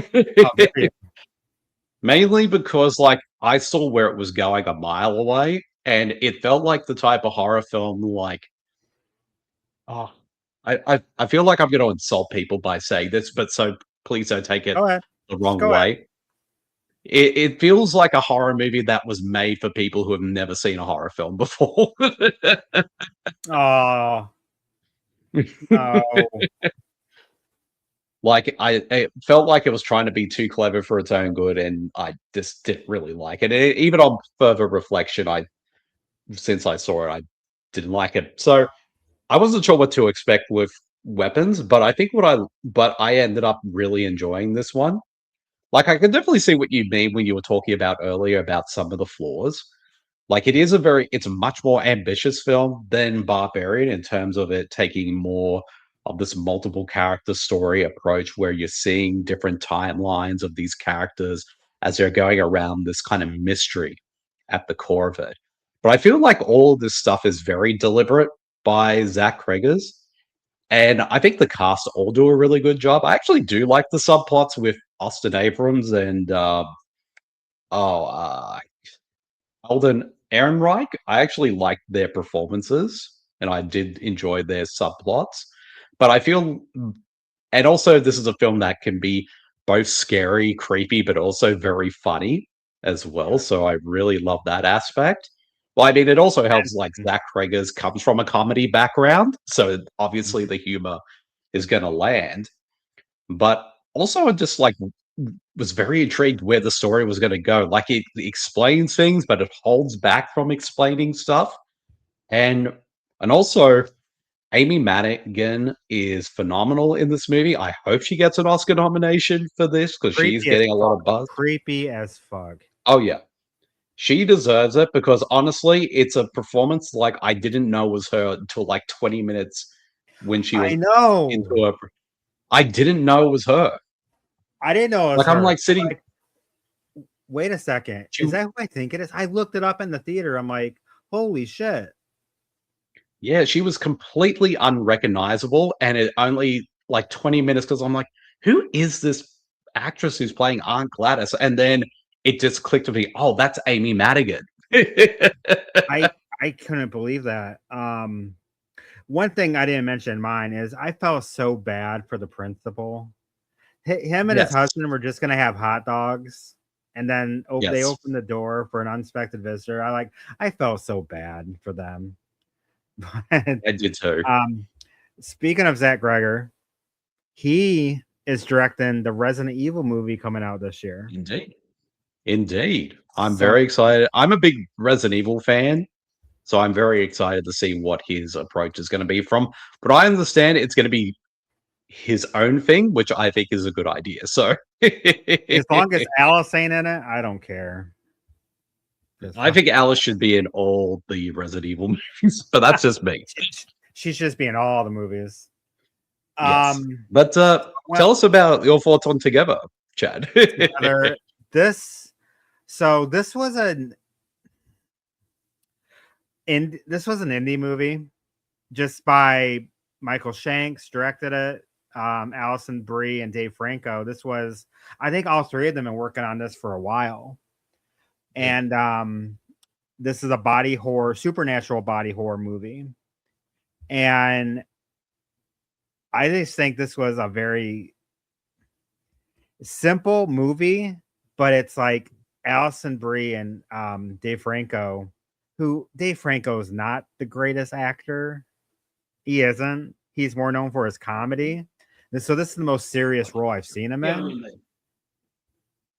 dare you? Mainly because, like, I saw where it was going a mile away, and it felt like the type of horror film, like, oh, I feel like I'm going to insult people by saying this, but so please don't take it Go ahead. the Just wrong go ahead. way. It feels like a horror movie that was made for people who have never seen a horror film before. Oh, Oh, Like it felt like it was trying to be too clever for its own good, and I just didn't really like it. Even on further reflection, I since I saw it, I didn't like it. So I wasn't sure what to expect with weapons, but I ended up really enjoying this one. Like I can definitely see what you mean when you were talking about earlier about some of the flaws. Like it's a much more ambitious film than Barbarian in terms of it taking more of this multiple character story approach where you're seeing different timelines of these characters as they're going around this kind of mystery at the core of it. But I feel like all of this stuff is very deliberate by Zach Cregers. And I think the cast all do a really good job. I actually do like the subplots with Austin Abrams and oh Alden Ehrenreich. I actually liked their performances, and I did enjoy their subplots. But I feel, and also this is a film that can be both scary, creepy, but also very funny as well. So I really love that aspect. Well, I mean, it also helps like and Zach Cregers comes from a comedy background, so obviously the humor is going to land. But also, I just like was very intrigued where the story was going to go. Like it explains things, but it holds back from explaining stuff. And also, Amy Madigan is phenomenal in this movie. I hope she gets an Oscar nomination for this because she's creepy as getting a lot fuck. of buzz. Creepy as fuck. Oh yeah, she deserves it because honestly, it's a performance like I didn't know was her until like 20 minutes when she I was know. into her. I didn't know it was her. I didn't know it was Like I'm her. like sitting. Like, wait a second. She, Is that who I think it is? I looked it up in the theater. I'm like, holy shit. yeah, she was completely unrecognizable, and it only like 20 minutes because I'm like, who is this actress who's playing Aunt Gladys? And then it just clicked with me, oh, that's Amy Madigan. I I couldn't believe that. One thing I didn't mention mine is I felt so bad for the principal. Him and his Yes, husband were just gonna have hot dogs, and then they yes, opened the door for an unexpected visitor. I felt so bad for them. But I did too. um, speaking of Zach Greger, he is directing the Resident Evil movie coming out this year. Indeed. Indeed. I'm So very excited. I'm a big Resident Evil fan, so I'm very excited to see what his approach is going to be from. But I understand it's going to be his own thing, which I think is a good idea. So as long as Alice ain't in it, I don't care. Just I think Alice should be in all the Resident Evil movies, but that's just me. she's just being all the movies. Yes. Um, But well, tell us about your thoughts on Together, Chad. together this so this was an indie movie just by Michael Shanks, directed it. Allison Brie and Dave Franco. This was, I think, all three of them have been working on this for a while, Yeah. and this is a body horror, supernatural body horror movie, and I just think this was a very simple movie, but it's like Allison Brie and Dave Franco, who Dave Franco is not the greatest actor. He isn't. He's more known for his comedy. And so this is the most serious role I've seen him in. All right.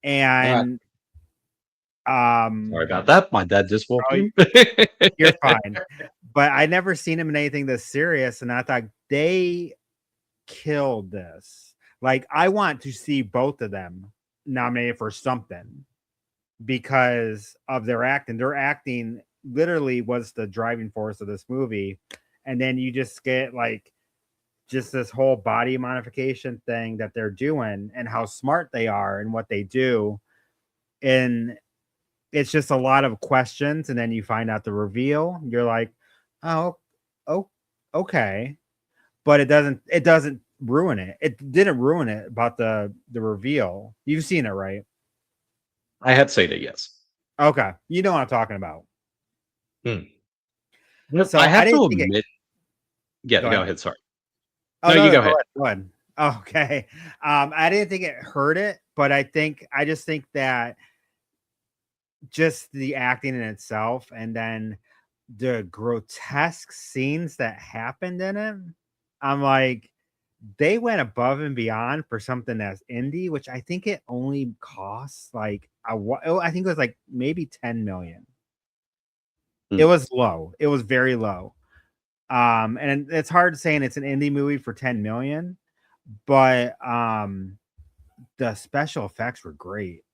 And Sorry about that. My dad just walked oh, in. you're fine. But I never seen him in anything this serious, and I thought they killed this. Like I want to see both of them nominated for something because of their acting. Their acting literally was the driving force of this movie. And then you just get like just this whole body modification thing that they're doing and how smart they are and what they do. And it's just a lot of questions. And then you find out the reveal. You're like, oh, oh, okay. But it doesn't ruin it. It didn't ruin it about the reveal. You've seen it, right? I have seen it, yes. Okay. You know what I'm talking about. Hmm. Yep, So I I have to didn't think it. admit. Yeah, Go go ahead. ahead. Sorry. Oh No, no, you no, go go ahead. ahead. Go ahead. Okay. I didn't think it hurt it, but I just think that just the acting in itself and then the grotesque scenes that happened in it. I'm like, they went above and beyond for something that's indie, which I think it only costs like I think it was like maybe 10 million. It Mm. was low. It was very low. And it's hard saying it's an indie movie for 10 million, but the special effects were great.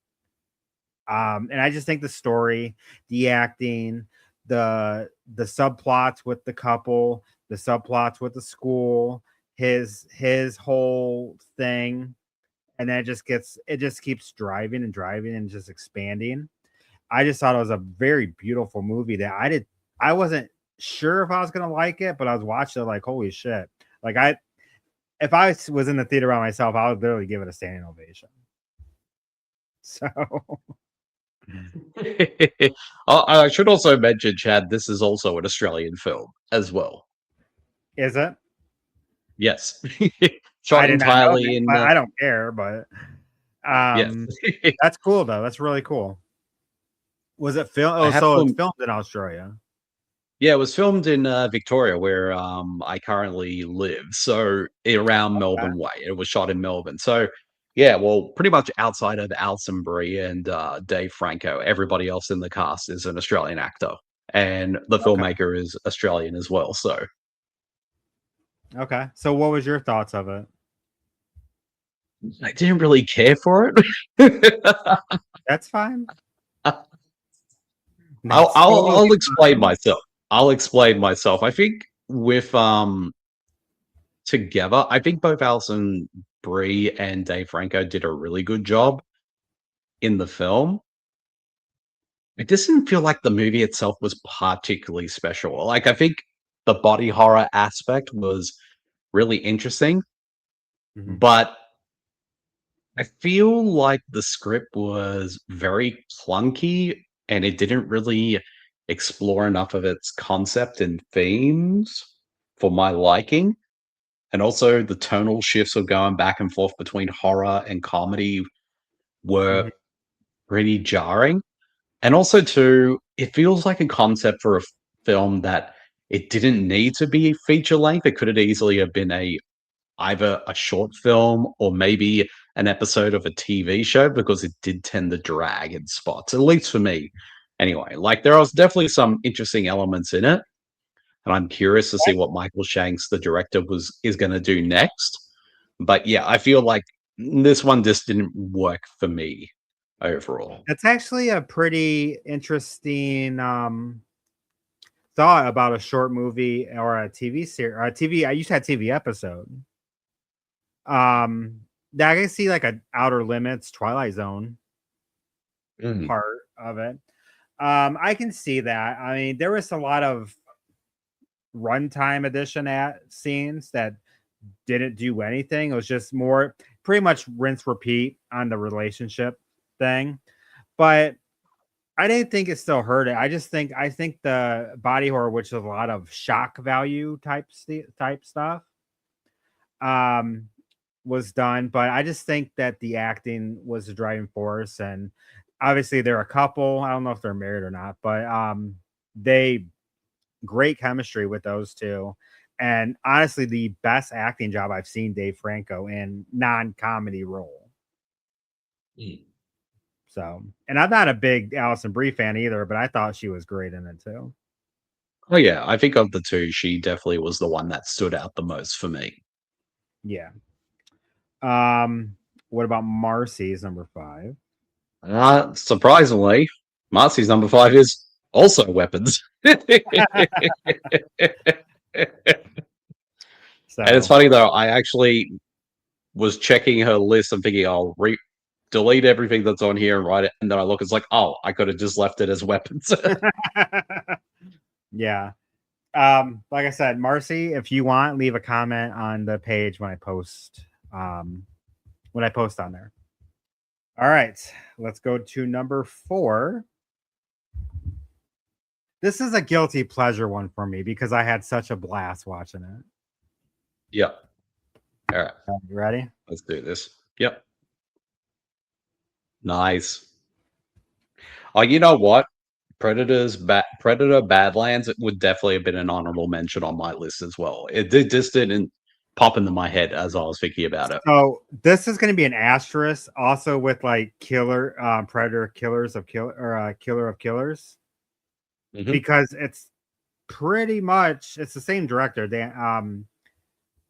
And I just think the story, the acting, the subplots with the couple, the subplots with the school, his whole thing, and then it just keeps driving and driving and just expanding. I just thought it was a very beautiful movie that I wasn't sure if I was gonna like it, but I was watching it like holy shit. Like I if I was in the theater by myself, I would literally give it a standing ovation. So I should also mention, Chad, this is also an Australian film as well. is it? Yes. I Shot did not know that, entirely in, but I don't care, but, yes. um, that's cool, though, that's really cool. Was it film I oh, have so it's film filmed in Australia. Yeah, it was filmed in, Victoria, where, I currently live, so around Okay, Melbourne Way. It was shot in Melbourne. So, yeah, well, pretty much outside of Alison Brie and, Dave Franco, everybody else in the cast is an Australian actor, and the okay, filmmaker is Australian as well, so okay. So what was your thoughts of it? I didn't really care for it. That's fine. I'll That's I'll totally I'll explain fine. myself. I'll explain myself. I think with, together, I think both Alison Brie and Dave Franco did a really good job in the film. It doesn't feel like the movie itself was particularly special. Like, I think the body horror aspect was really interesting, Mhm, but I feel like the script was very clunky and it didn't really explore enough of its concept and themes for my liking. And also, the tonal shifts of going back and forth between horror and comedy were mhm, pretty jarring. And also, too, it feels like a concept for a film that it didn't need to be feature length. It could have easily have been either a short film or maybe an episode of a TV show because it did tend to drag in spots, at least for me. Anyway, like there was definitely some interesting elements in it, and I'm curious to see what Michael Shanks, the director, was is going to do next. But yeah, I feel like this one just didn't work for me overall. that's actually a pretty interesting, thought about a short movie or a TV series or a TV I used to have TV episode. That I can see like a Outer Limits, Twilight Zone Mm. part of it. I can see that. I mean, there was a lot of runtime edition at scenes that didn't do anything. It was just more pretty much rinse repeat on the relationship thing. But I didn't think it still hurt it. I think the body horror, which is a lot of shock value type stuff, um, was done. But I just think that the acting was the driving force, and obviously they're a couple. I don't know if they're married or not, but they great chemistry with those two. And honestly, the best acting job I've seen Dave Franco in non-comedy role. Mm. So, and I'm not a big Alison Brie fan either, but I thought she was great in it too. Oh yeah, I think of the two, she definitely was the one that stood out the most for me. Yeah. What about Marcy's number 5? Surprisingly, Marcy's number 5 is also weapons. And it's So, funny though, I actually was checking her list and thinking, I'll delete everything that's on here and write it. And then I look, it's like, oh, I could have just left it as weapons. yeah. Like I said, Marcy, if you want, leave a comment on the page when I post on there. All right, let's go to number 4. This is a guilty pleasure one for me because I had such a blast watching it. Yep. All right, You ready? let's do this. Yep. Nice. Oh, you know what? Predator Badlands would definitely have been an honorable mention on my list as well. It just didn't. pop into my head as I was thinking about it. So this is going to be an asterisk, also with like killer, predator, killer of killers, Hmm. because it's pretty much it's the same director. Dan,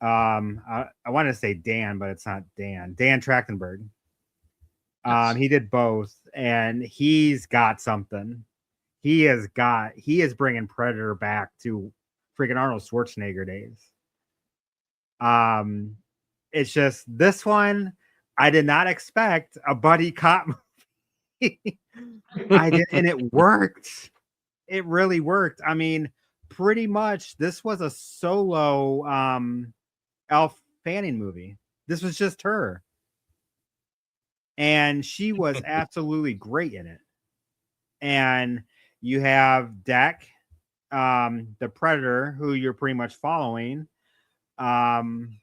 I want to say Dan, but it's not Dan. Dan Trachtenberg. Yes. He did both, and he's got something. He is bringing Predator back to freaking Arnold Schwarzenegger days. Um, it's just this one I did not expect a buddy cop movie. I did, and it worked. It really worked. I mean, pretty much this was a solo Elle Fanning movie. This was just her, and she was absolutely great in it. And you have Dak, the Predator, who you're pretty much following. Um,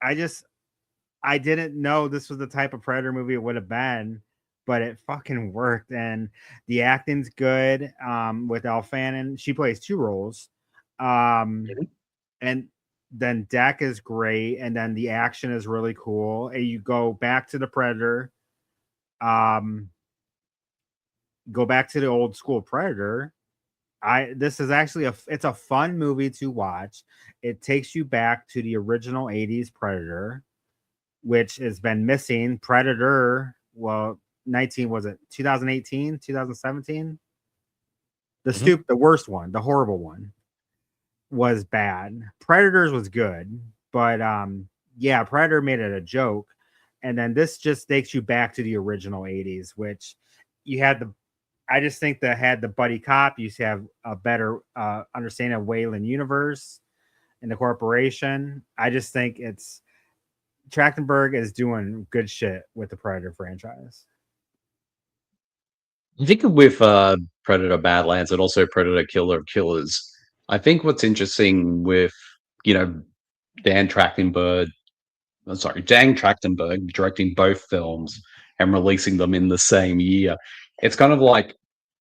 I just I didn't know this was the type of Predator movie it would have been, but it fucking worked. And the acting's good. With Elle Fanning, she plays two roles. Um, and then Dak is great, and then the action is really cool. And you go back to the Predator. Um, go back to the old school Predator. This is actually it's a fun movie to watch. It takes you back to the original 80s Predator, which has been missing. Predator, well, 19 was it 2018, 2017? Hmm. The worst one, the horrible one was bad. Predators was good, but yeah, Predator made it a joke. And then this just takes you back to the original 80s, which you had the I just think that had the buddy cop, you have a better understanding of Wayland Universe and the corporation. I just think it's Trachtenberg is doing good shit with the Predator franchise. I think with Predator Badlands and also Predator Killer of Killers, I think what's interesting with, you know, Dan Trachtenberg, Dan Trachtenberg directing both films and releasing them in the same year, it's kind of like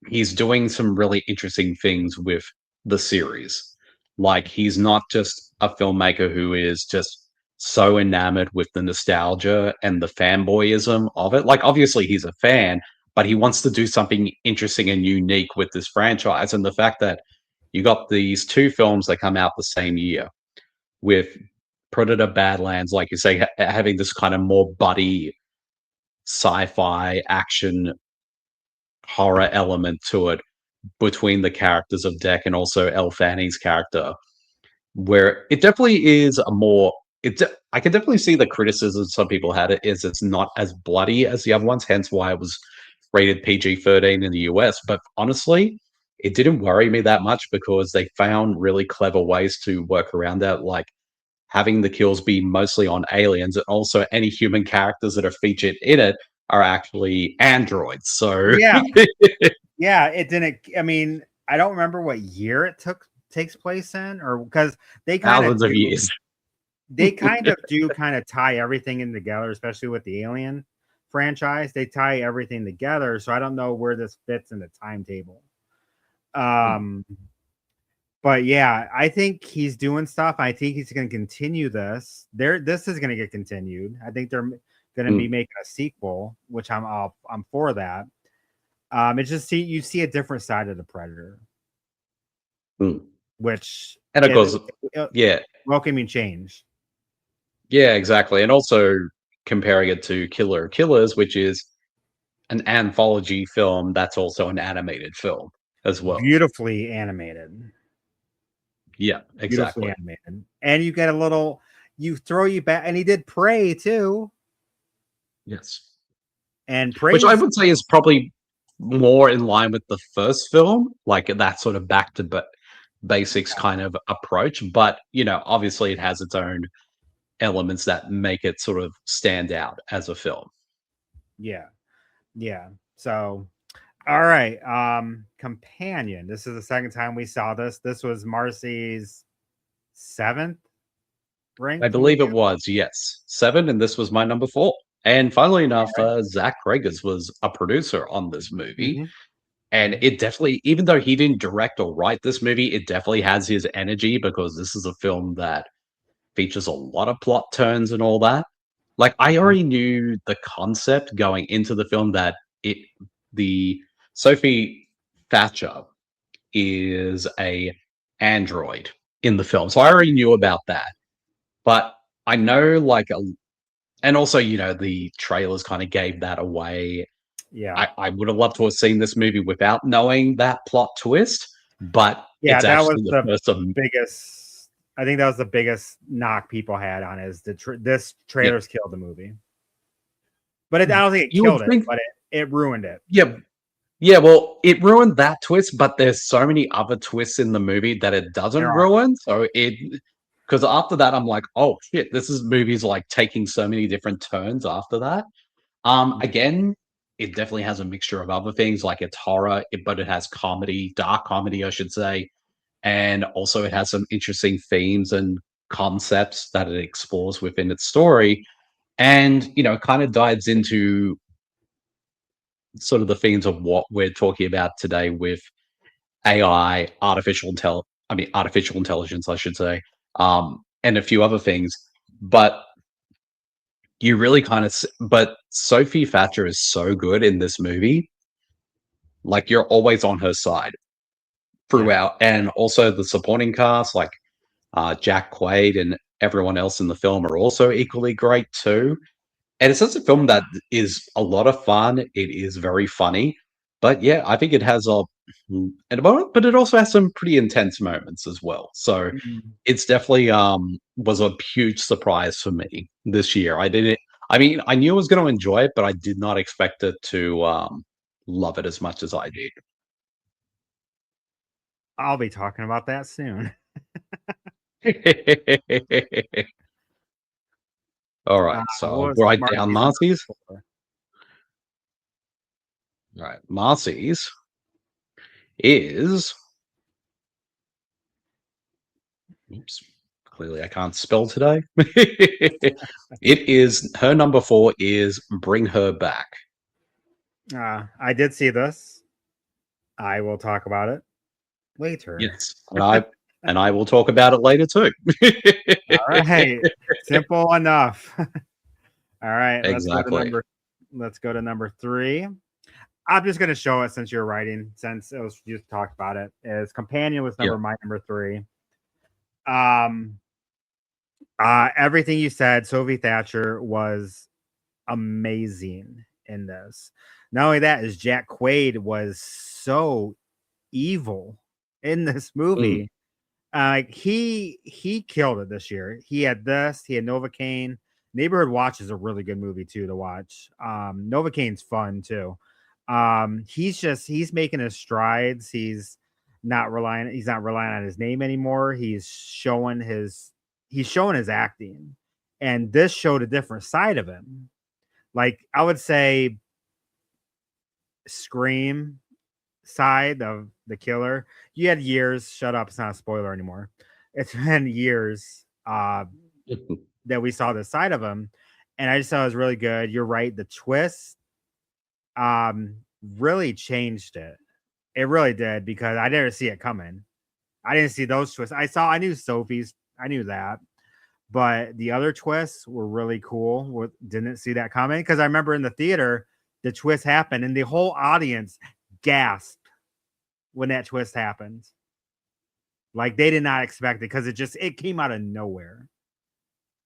he's doing some really interesting things with the series. Like he's not just a filmmaker who is just so enamored with the nostalgia and the fanboyism of it. Like obviously he's a fan, but he wants to do something interesting and unique with this franchise. And the fact that you got these two films that come out the same year with Predator Badlands, like you say, having this kind of more buddy sci-fi action horror element to it between the characters of Deck and also Elle Fanning's character, where it definitely is a more. I can definitely see the criticism some people had it is it's not as bloody as the other ones, hence why it was rated PG-13 in the US. But honestly, it didn't worry me that much because they found really clever ways to work around that, like having the kills be mostly on aliens, and also any human characters that are featured in it are actually androids. So Yeah, yeah, it didn't. I mean, I don't remember what year it takes place in, or because they kind of thousands of do. years. They kind of tie everything in together, especially with the Alien franchise. They tie everything together, so I don't know where this fits in the timetable. Um, but yeah, I think he's doing stuff. I think he's going to continue this. This is going to get continued. I think they're going to be Mm, making a sequel, which I'm for that. It's just you see a different side of the Predator, mm. which And of is course, uh, yeah, welcoming change. yeah, exactly. And also comparing it to Killer of Killers, which is an anthology film that's also an animated film as well. Beautifully animated, Yeah, beautifully exactly. animated, and you get a little. You throw you back, and he did Prey too, Yes. and Which I Prey's would say is probably more in line with the first film, like that sort of back to basics kind of approach. But, obviously it has its own elements that make it sort of stand out as a film. yeah, yeah. So all right. Companion. This is the second time we saw this. This was Marcy's seventh I ranked believe it movie. was, yes, 7, and this was my number 4. And funnily All enough, right. Zach Kragers was a producer on this movie. Mhm. And it definitely, even though he didn't direct or write this movie, it definitely has his energy because this is a film that features a lot of plot turns and all that. Like, I Mhm. already knew the concept going into the film that it the Sophie Thatcher is a android in the film. So I already knew about that. But I know like and also, the trailers kind of gave that away. Yeah. I would have loved to have seen this movie without knowing that plot twist, but Yeah, it's that was actually the the first of biggest. I think that was the biggest knock people had on is this yeah. trailers killed the movie. But I don't think it You would killed it, think but it ruined it. yeah, yeah, well, it ruined that twist, but there's so many other twists in the movie that it doesn't There are. ruin. So because after that, I'm like, oh shit, this is movies like taking so many different turns after that. Again, it definitely has a mixture of other things, like it's horror, but it has comedy, dark comedy, I should say, and also it has some interesting themes and concepts that it explores within its story, and it kind of dives into sort of the themes of what we're talking about today with AI, artificial intelligence, I should say, and a few other things. But you really kind of, but Sophie Thatcher is so good in this movie. Like you're always on her side Yeah. throughout, and also the supporting cast, like Jack Quaid and everyone else in the film, are also equally great too. And it's just a film that is a lot of fun. It is very funny, but yeah, I think it has at a moment, but it also has some pretty intense moments as well. So Mhm. it's definitely was a huge surprise for me this year. I didn't. I mean, I knew I was going to enjoy it, but I did not expect it to love it as much as I did. I'll be talking about that soon. All right, so What I'll was write down Marcy's number Marcy's. 4? All right, Marcy's is. Oops, clearly I can't spell today. It is her number 4 is Bring Her Back. I did see this. I will talk about it later. Yes, and I will talk about it later too. All right. Simple enough. All right, Exactly. let's go to number 3. I'm just gonna show it since you're writing, since it was you talked about it. Is Companion was Yeah. my number 3. Um everything you said, Sophie Thatcher was amazing in this. Not only that, is Jack Quaid was so evil in this Mm, movie. Like he killed it this year. He had this. He had Novocaine. Neighborhood Watch is a really good movie too to watch. Novocaine's fun too. He's making his strides. He's not relying on his name anymore. He's showing his acting, and this showed a different side of him. Like I would say, Scream side of the killer. You had years. Shut up! It's not a spoiler anymore. It's been years that we saw this side of him, and I just thought it was really good. You're right. The twist really changed it. It really did because I didn't see it coming. I didn't see those twists. I knew Sophie's. I knew that, but the other twists were really cool. Didn't see that coming because I remember in the theater the twist happened and the whole audience gasped when that twist happened. Like they did not expect it because it came out of nowhere.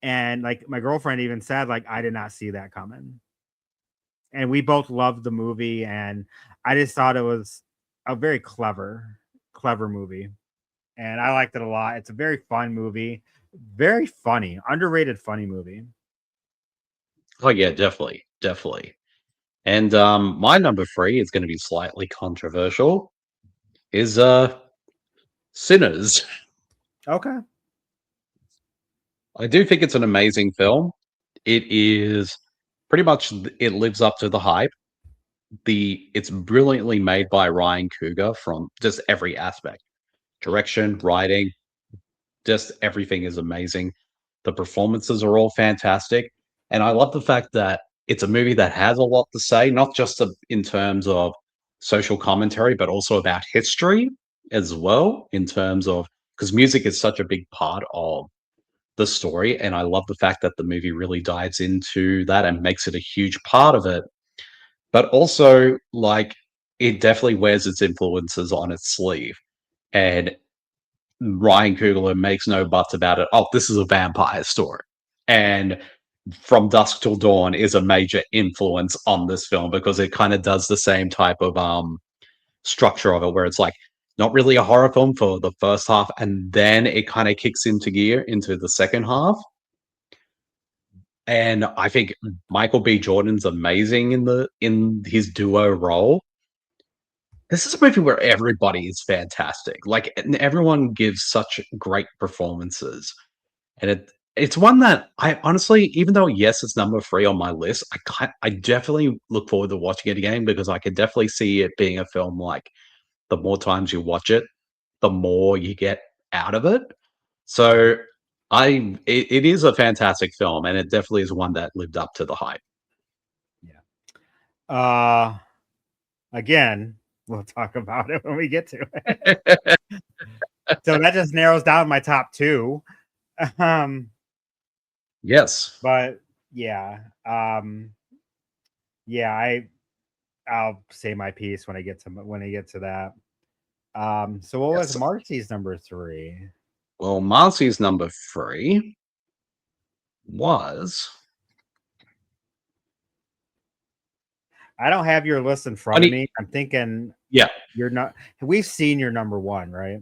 And like my girlfriend even said, like, I did not see that coming. And we both loved the movie, and I just thought it was a very clever movie. And I liked it a lot. It's a very fun movie, very funny, underrated funny movie. oh yeah, definitely, definitely. And my number 3 is going to be slightly controversial. Is Sinners. Okay. I do think it's an amazing film. It is pretty much it lives up to the hype. It's brilliantly made by Ryan Coogler from just every aspect. Direction, writing, just everything is amazing. The performances are all fantastic. And I love the fact that it's a movie that has a lot to say, not just in terms of social commentary, but also about history as well, in terms of because music is such a big part of the story. And I love the fact that the movie really dives into that and makes it a huge part of it. But also, like, it definitely wears its influences on its sleeve. And Ryan Coogler makes no buts about it. Oh, this is a vampire story. And From Dusk Till Dawn is a major influence on this film because it kind of does the same type of structure of it where it's like not really a horror film for the first half and then it kind of kicks into gear into the second half. And I think Michael B. Jordan's amazing in his duo role. This is a movie where everybody is fantastic. Like and everyone gives such great performances. And it's one that I honestly, even though yes, it's number 3 on my list, I definitely look forward to watching it again because I could definitely see it being a film like the more times you watch it, the more you get out of it. So it is a fantastic film, and it definitely is one that lived up to the hype. Yeah. Again, we'll talk about it when we get to it. So that just narrows down my top 2. Um, Yes. but yeah, yeah, I'll say my piece when I get to that. So what was Yes. Marcy's number 3? Well, Marcy's number 3 was I don't have your list in front of funny. me. I'm thinking Yeah. you're not. We've seen your number 1, right?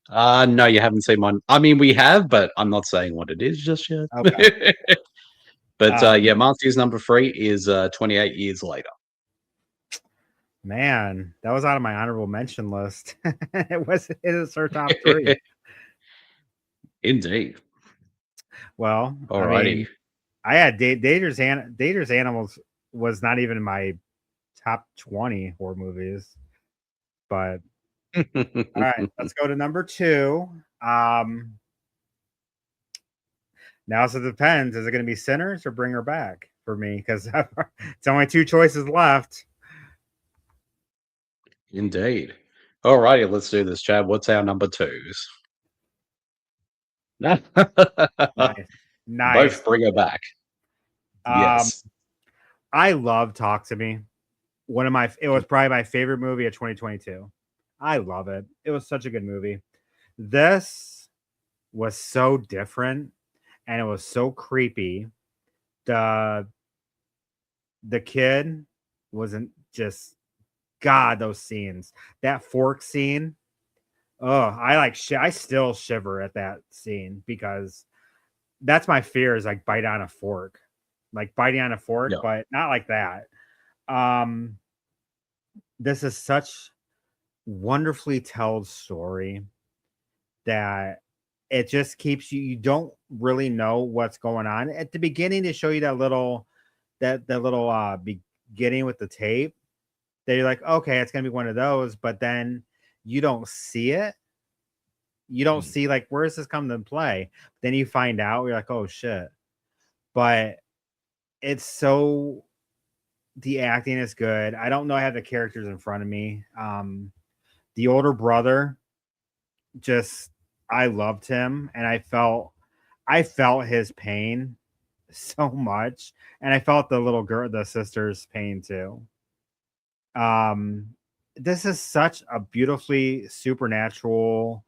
No, you haven't seen mine. I mean, we have, but I'm not saying what it is just yet. Okay. But Um, yeah, Marcy's number 3 is 28 Years Later. man, that was out of my honorable mention list. It is her top 3. Indeed. Well, I Alrighty. mean, I had Dangerous Animals was not even in my top 20 horror movies. But all right, let's go to number 2. Um, Now, so it depends. Is it going to be Sinners or Bring Her Back for me? Because it's only 2 choices left. Indeed. Alrighty, let's do this, Chad. What's our number 2s? Nice, nice. Both bring her back. Um, Yes. I love Talk to Me. It was probably my favorite movie of 2022. I love it. It was such a good movie. This was so different, and it was so creepy. The the kid wasn't just God. Those scenes, that fork scene. Oh, I still shiver at that scene because that's my fear is like bite on a fork, like biting on a fork, Yeah. but not like that. Um, this is such wonderfully told story that it just keeps you don't really know what's going on at the beginning to show you that little beginning with the tape that you're like, okay, it's gonna be one of those, but then you don't see it. You don't Mm. see like where does this come to play? Then you find out, you're like, oh shit. But it's so the acting is good. I don't know I have the characters in front of me. The older brother, just I loved him and I felt his pain so much. And I felt the little girl, the sister's pain too. Um, this is such a beautifully supernatural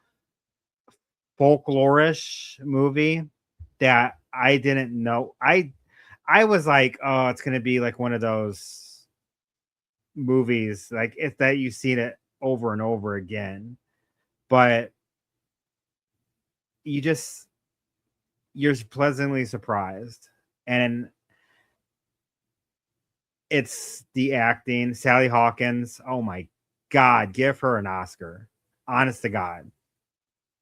folklorish movie that I didn't know. I was like, oh, it's gonna be like one of those movies, like if that you've seen it over and over again, but you just you're pleasantly surprised. And it's the acting, Sally Hawkins. Oh my god, give her an Oscar. Honest to God,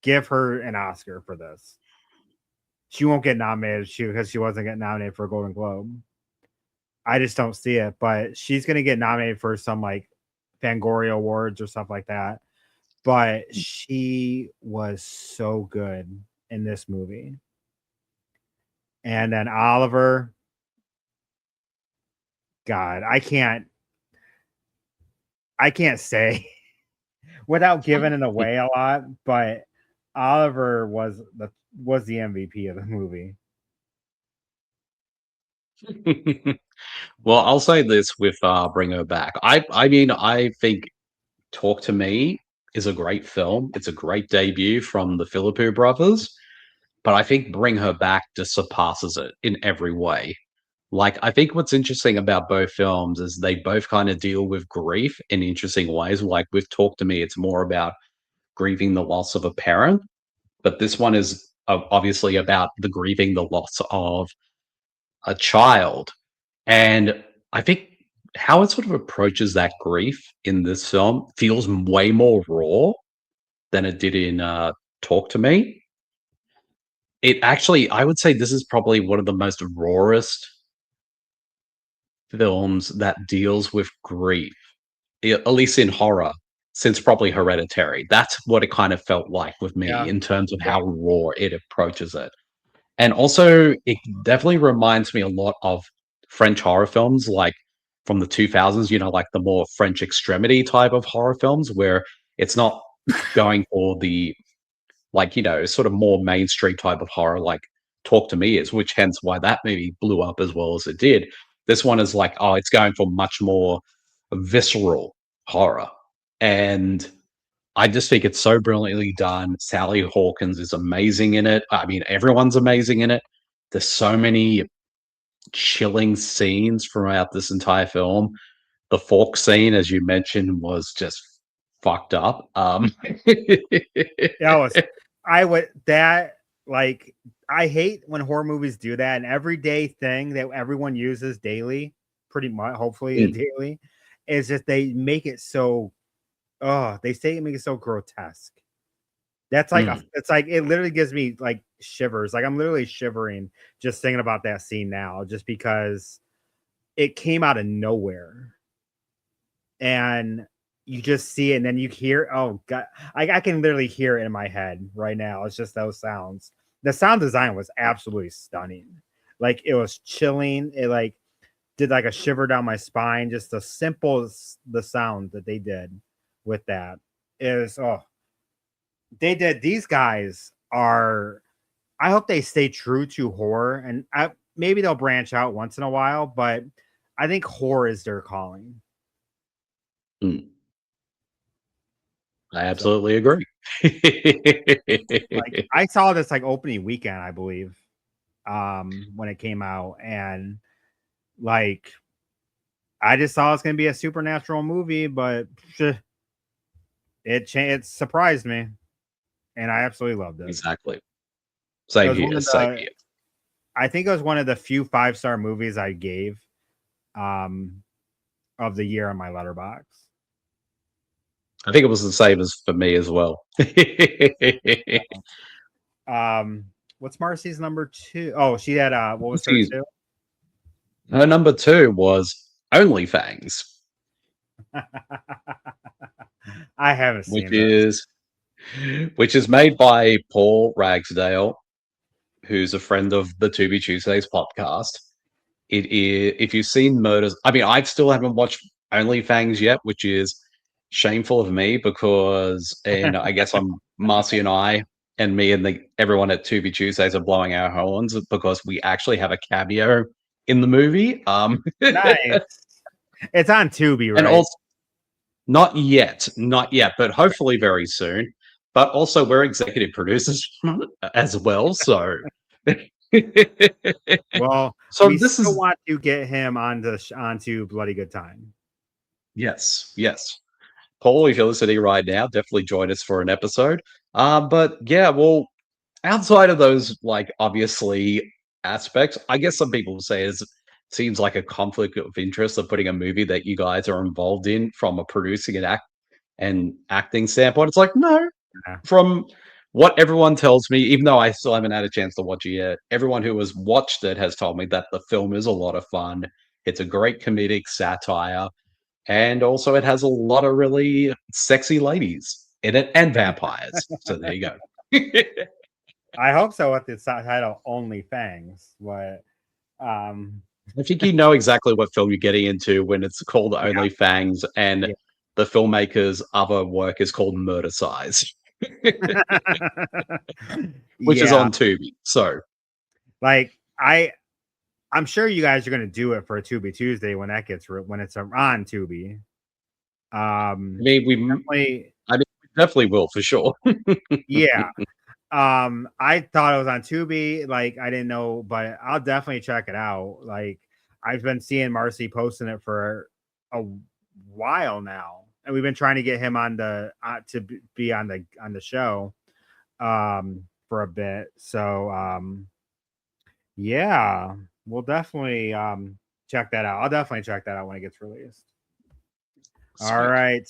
give her an Oscar for this. She won't get nominated because she wasn't getting nominated for a Golden Globe. I just don't see it, but she's gonna get nominated for some like Fangoria awards or stuff like that. But she was so good in this movie. And then Oliver, God, I can't. I can't say without giving it away a lot, but Oliver was the MVP of the movie. Well, I'll say this with Bring Her Back. I mean, I think Talk to Me is a great film. It's a great debut from the Philippou brothers, but I think Bring Her Back just surpasses it in every way. Like, I think what's interesting about both films is they both kind of deal with grief in interesting ways. Like with Talk to Me, it's more about grieving the loss of a parent, but this one is obviously about the grieving the loss of a child. And I think how it sort of approaches that grief in this film feels way more raw than it did in Talk to Me. It actually, I would say this is probably one of the most rawest films that deals with grief, at least in horror, since probably Hereditary. That's what it kind of felt like with me Yeah. in terms of Yeah. how raw it approaches it. And also, it definitely reminds me a lot of French horror films, like from the 2000s, like the more French extremity type of horror films, where it's not going for the, like, sort of more mainstream type of horror, like Talk to Me is, which hence why that movie blew up as well as it did. This one is like, oh, it's going for much more visceral horror. And I just think it's so brilliantly done. Sally Hawkins is amazing in it. I mean, everyone's amazing in it. There's so many chilling scenes throughout this entire film. The fork scene, as you mentioned, was just fucked up. That was I would that like I hate when horror movies do that. An everyday thing that everyone uses daily, pretty much, hopefully Mm, daily, is just they make it so. Oh, they say it make it so grotesque. That's like mm. it's like it literally gives me like shivers. Like I'm literally shivering just thinking about that scene now, just because it came out of nowhere and you just see it and then you hear, oh god, I can literally hear it in my head right now. It's just those sounds. The sound design was absolutely stunning. Like it was chilling. It like did like a shiver down my spine. Just the simple the sound that they did with that is they did. These guys are. I hope they stay true to horror, and maybe they'll branch out once in a while. But I think horror is their calling. Mm. I So, absolutely agree. like, I saw this like opening weekend, I believe, when it came out, and like, I just saw it's gonna be a supernatural movie, but it surprised me, and I absolutely loved it. Exactly. It Same was one here. of Same the here. I think it was one of the few 5-star movies I gave um of the year on my letterbox. I think it was the same as for me as well. Um what's Marcy's number two? Oh, she had what was her She's- two? Her number two was OnlyFangs, I haven't which seen this. is which is made by Paul Ragsdale, who's a friend of the To Be Tuesdays podcast. It is, if you've seen Murders, I mean, I still haven't watched OnlyFangs yet, which is shameful of me because, and I guess I'm Marcy and me and everyone at To Be Tuesdays are blowing our horns because we actually have a cameo in the movie. Nice. It's on Tubi, And right? also, not yet, but hopefully very soon. But also, we're executive producers as well, so. Well, So we this still is want to get him on the onto Bloody Good Time. yes, yes. Paul, if you're listening right now, definitely join us for an episode. But yeah, well, outside of those, like obviously aspects, I guess some people say it seems like a conflict of interest of putting a movie that you guys are involved in from a producing and acting standpoint. It's like no, Yeah. from what everyone tells me, even though I still haven't had a chance to watch it yet, everyone who has watched it has told me that the film is a lot of fun. It's a great comedic satire and also it has a lot of really sexy ladies in it and vampires. So there you go. I hope so with the title Only Fangs. But um I think you know exactly what film you're getting into when it's called yeah, Only Fangs and yeah. the filmmaker's other work is called Murder Size, which is Yeah, on Tubi. So like I'm sure you guys are gonna do it for a Tubi Tuesday when that gets when it's on Tubi. I mean, Definitely, we definitely will for sure. yeah. I thought it was on Tubi, like I didn't know, but I'll definitely check it out. Like I've been seeing Marcey posting it for a while now, and we've been trying to get him on the be on the show for a bit. So yeah, we'll definitely check that out. I'll definitely check that out when it gets released. All Sweet. right,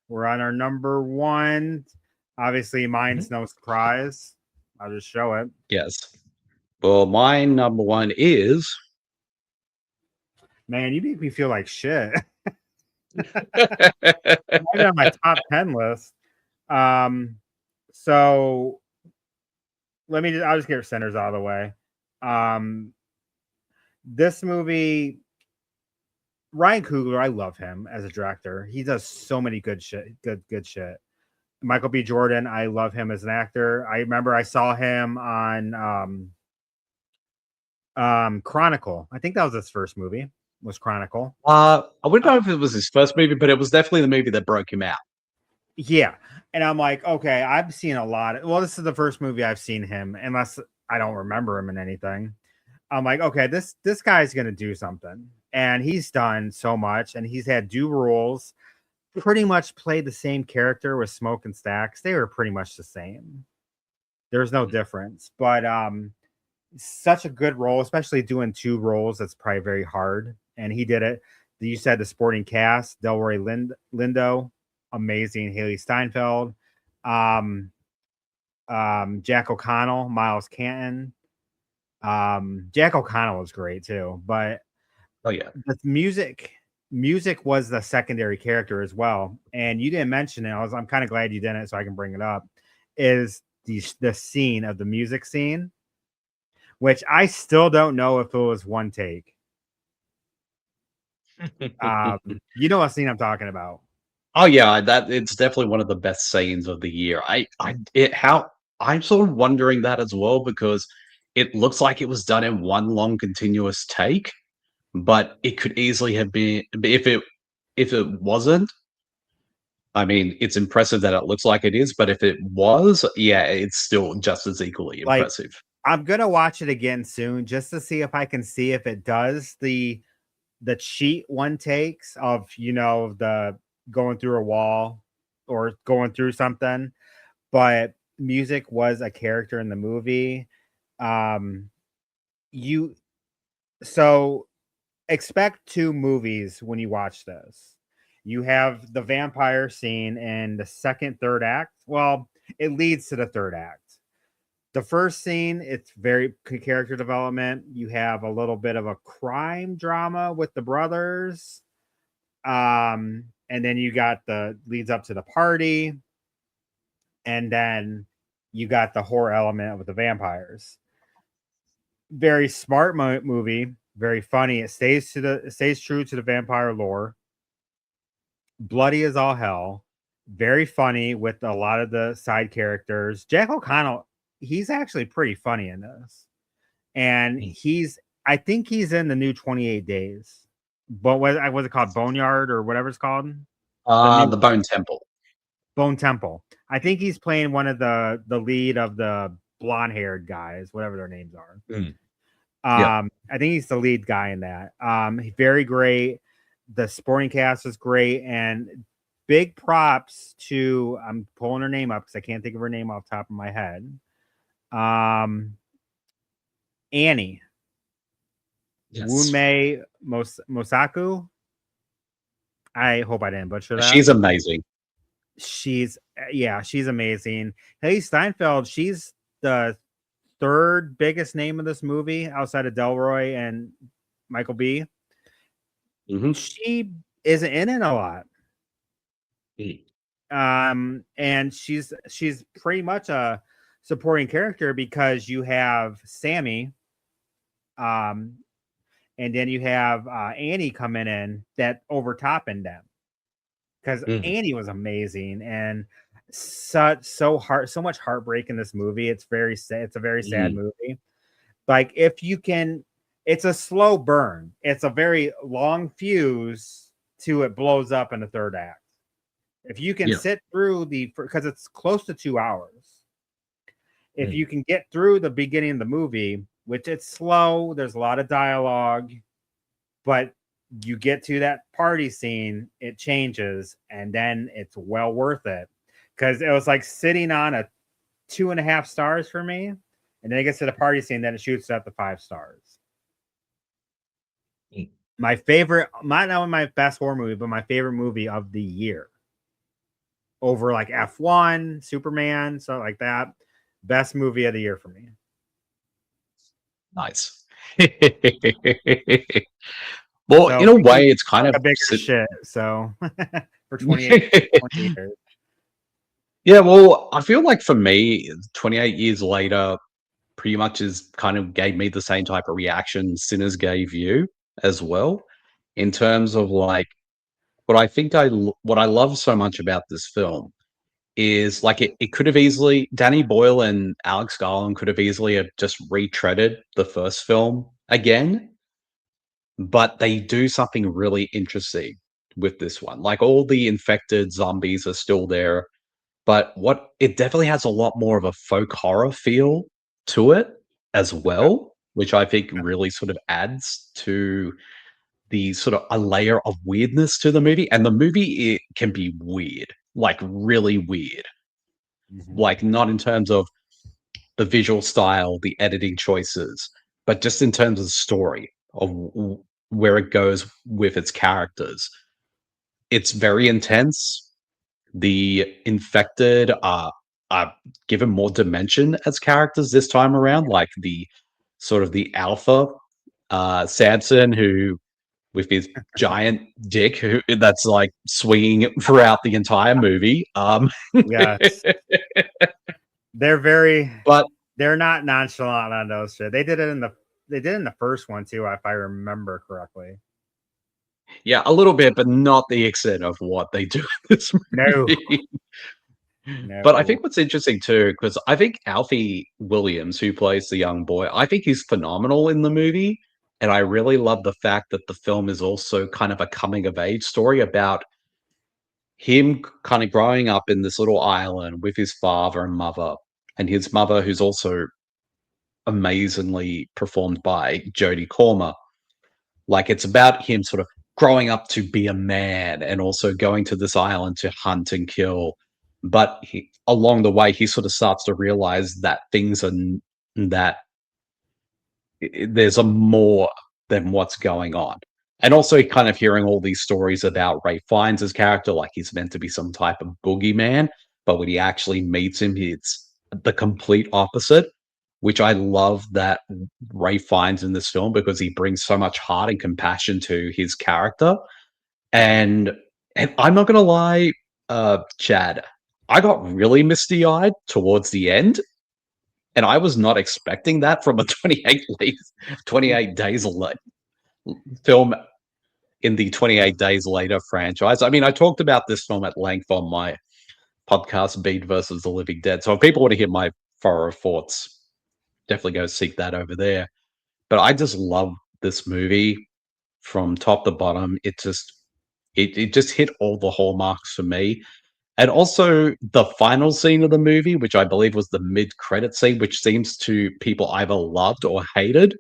we're on our number one. Obviously, Mhm. mine's no surprise. I'll just show it. Yes. Well, my number one is Man, you make me feel like shit. Maybe on my top 10 list. Um, so I'll just get centers out of the way. Um, this movie, Ryan Coogler, I love him as a director. He does so many good shit, good shit. Michael B. Jordan, I love him as an actor. I remember I saw him on Chronicle. I think that was his first movie, was Chronicle. I wouldn't know if it was his first movie, but it was definitely the movie that broke him out. Yeah. And I'm like, okay, I've seen a lot well, this is the first movie I've seen him, unless I don't remember him in anything. I'm like, okay, this guy's gonna do something. And he's done so much, and he's had dual roles, pretty much played the same character with Smoke and Stacks. They were pretty much the same. There's no difference. But such a good role, especially doing two roles. That's probably very hard. And he did it. You said the supporting cast, Delroy Lindo, amazing. Haley Steinfeld, um, Jack O'Connell, Miles Canton. Jack O'Connell was great too, but Oh yeah. the music was the secondary character as well. And you didn't mention it. I'm kind of glad you didn't, so I can bring it up. Is the scene of the music scene, which I still don't know if it was one take. You know what scene I'm talking about? Oh yeah, that it's definitely one of the best scenes of the year. I'm sort of wondering that as well because it looks like it was done in one long continuous take, but it could easily have been if it wasn't. I mean, it's impressive that it looks like it is, but if it was, yeah, it's still just as equally Like, impressive. I'm gonna watch it again soon just to see if I can see if it does the cheat one takes of the going through a wall or going through something, but music was a character in the movie. Um, you so expect two movies when you watch this. You have the vampire scene in the second, third act. Well, it leads to the third act. The first scene, it's very good character development. You have a little bit of a crime drama with the brothers. And then you got the leads up to the party, and then you got the horror element with the vampires. Very smart movie, very funny. It stays true to the vampire lore. Bloody as all hell. Very funny with a lot of the side characters. Jack O'Connell, he's actually pretty funny in this. And Mm. I think he's in the new 28 Days. But what was it called? Boneyard or whatever it's called? The new The Bone Temple. Bone Temple. I think he's playing one of the lead of the blonde haired guys, whatever their names are. Mm. Yep. I think he's the lead guy in that. Very great. The sporting cast is great, and big props to I'm pulling her name up because I can't think of her name off the top of my head. Annie Yes. Wunmei Mosaku. I hope I didn't butcher that. She's amazing. She's amazing. Haley Steinfeld, she's the third biggest name of this movie outside of Delroy and Michael B. Mhm. She isn't in it a lot. Mm. And she's pretty much a supporting character because you have Sammy, um, and then you have Annie coming in that overtopping them. because Mm, Annie was amazing, and so much heartbreak in this movie. It's very sad. It's a very sad mm, movie. Like if you can, it's a slow burn. It's a very long fuse to it blows up in the third act. If you can yeah. sit through because it's close to 2 hours, if Mm, you can get through the beginning of the movie, which it's slow, there's a lot of dialogue, but you get to that party scene, it changes, and then it's well worth it because it was like sitting on a 2.5 stars for me, and then it gets to the party scene, then it shoots up to 5 stars. mm. My favorite, not only my best horror movie, but my favorite movie of the year over like F1, Superman, something like that. Best movie of the year for me. Nice. Well, So in a we way, it's kind took of a bigger shit. So for 28 years. yeah. Well, I feel like for me, 28 years later, pretty much is kind of gave me the same type of reaction Sinners gave you as well, in terms of like what I think what I love so much about this film is like it could have easily Danny Boyle and Alex Garland could have easily have just retreaded the first film again, but they do something really interesting with this one. Like all the infected zombies are still there, but what it definitely has a lot more of a folk horror feel to it as well, which I think really sort of adds to the sort of a layer of weirdness to the movie. And the movie it can be weird, like really weird. Mhm. Like not in terms of the visual style, the editing choices, but just in terms of the story of where it goes with its characters. It's very intense. The infected are given more dimension as characters this time around, like the sort of the alpha Samson, who with his giant dick, who that's like swinging throughout the entire movie. Yes. They're very But they're not nonchalant on those shit. They did in the first one too, if I remember correctly. yeah, a little bit, but not the extent of what they do in this No, movie. But I no. think what's interesting too, because I think Alfie Williams, who plays the young boy, I think he's phenomenal in the movie. And I really love the fact that the film is also kind of a coming of age story about him kind of growing up in this little island with his father and mother, and his mother, who's also amazingly performed by Jodie Comer. Like it's about him sort of growing up to be a man and also going to this island to hunt and kill. But along the way, he sort of starts to realize that things are that there's a more than what's going on. And also kind of hearing all these stories about Ray Fiennes' character, like he's meant to be some type of boogeyman, but when he actually meets him, it's the complete opposite, which I love that Ray finds in this film because he brings so much heart and compassion to his character. And, and I'm not gonna lie, Chad, I got really misty eyed towards the end, and I was not expecting that from a 28 days late film in the 28 Days Later franchise. I mean, I talked about this film at length on my podcast, Bede versus the Living Dead. So if people want to hear my thorough thoughts, definitely go seek that over there. But I just love this movie from top to bottom. It just hit all the hallmarks for me. And also the final scene of the movie, which I believe was the mid-credit scene, which seems to people either loved or hated.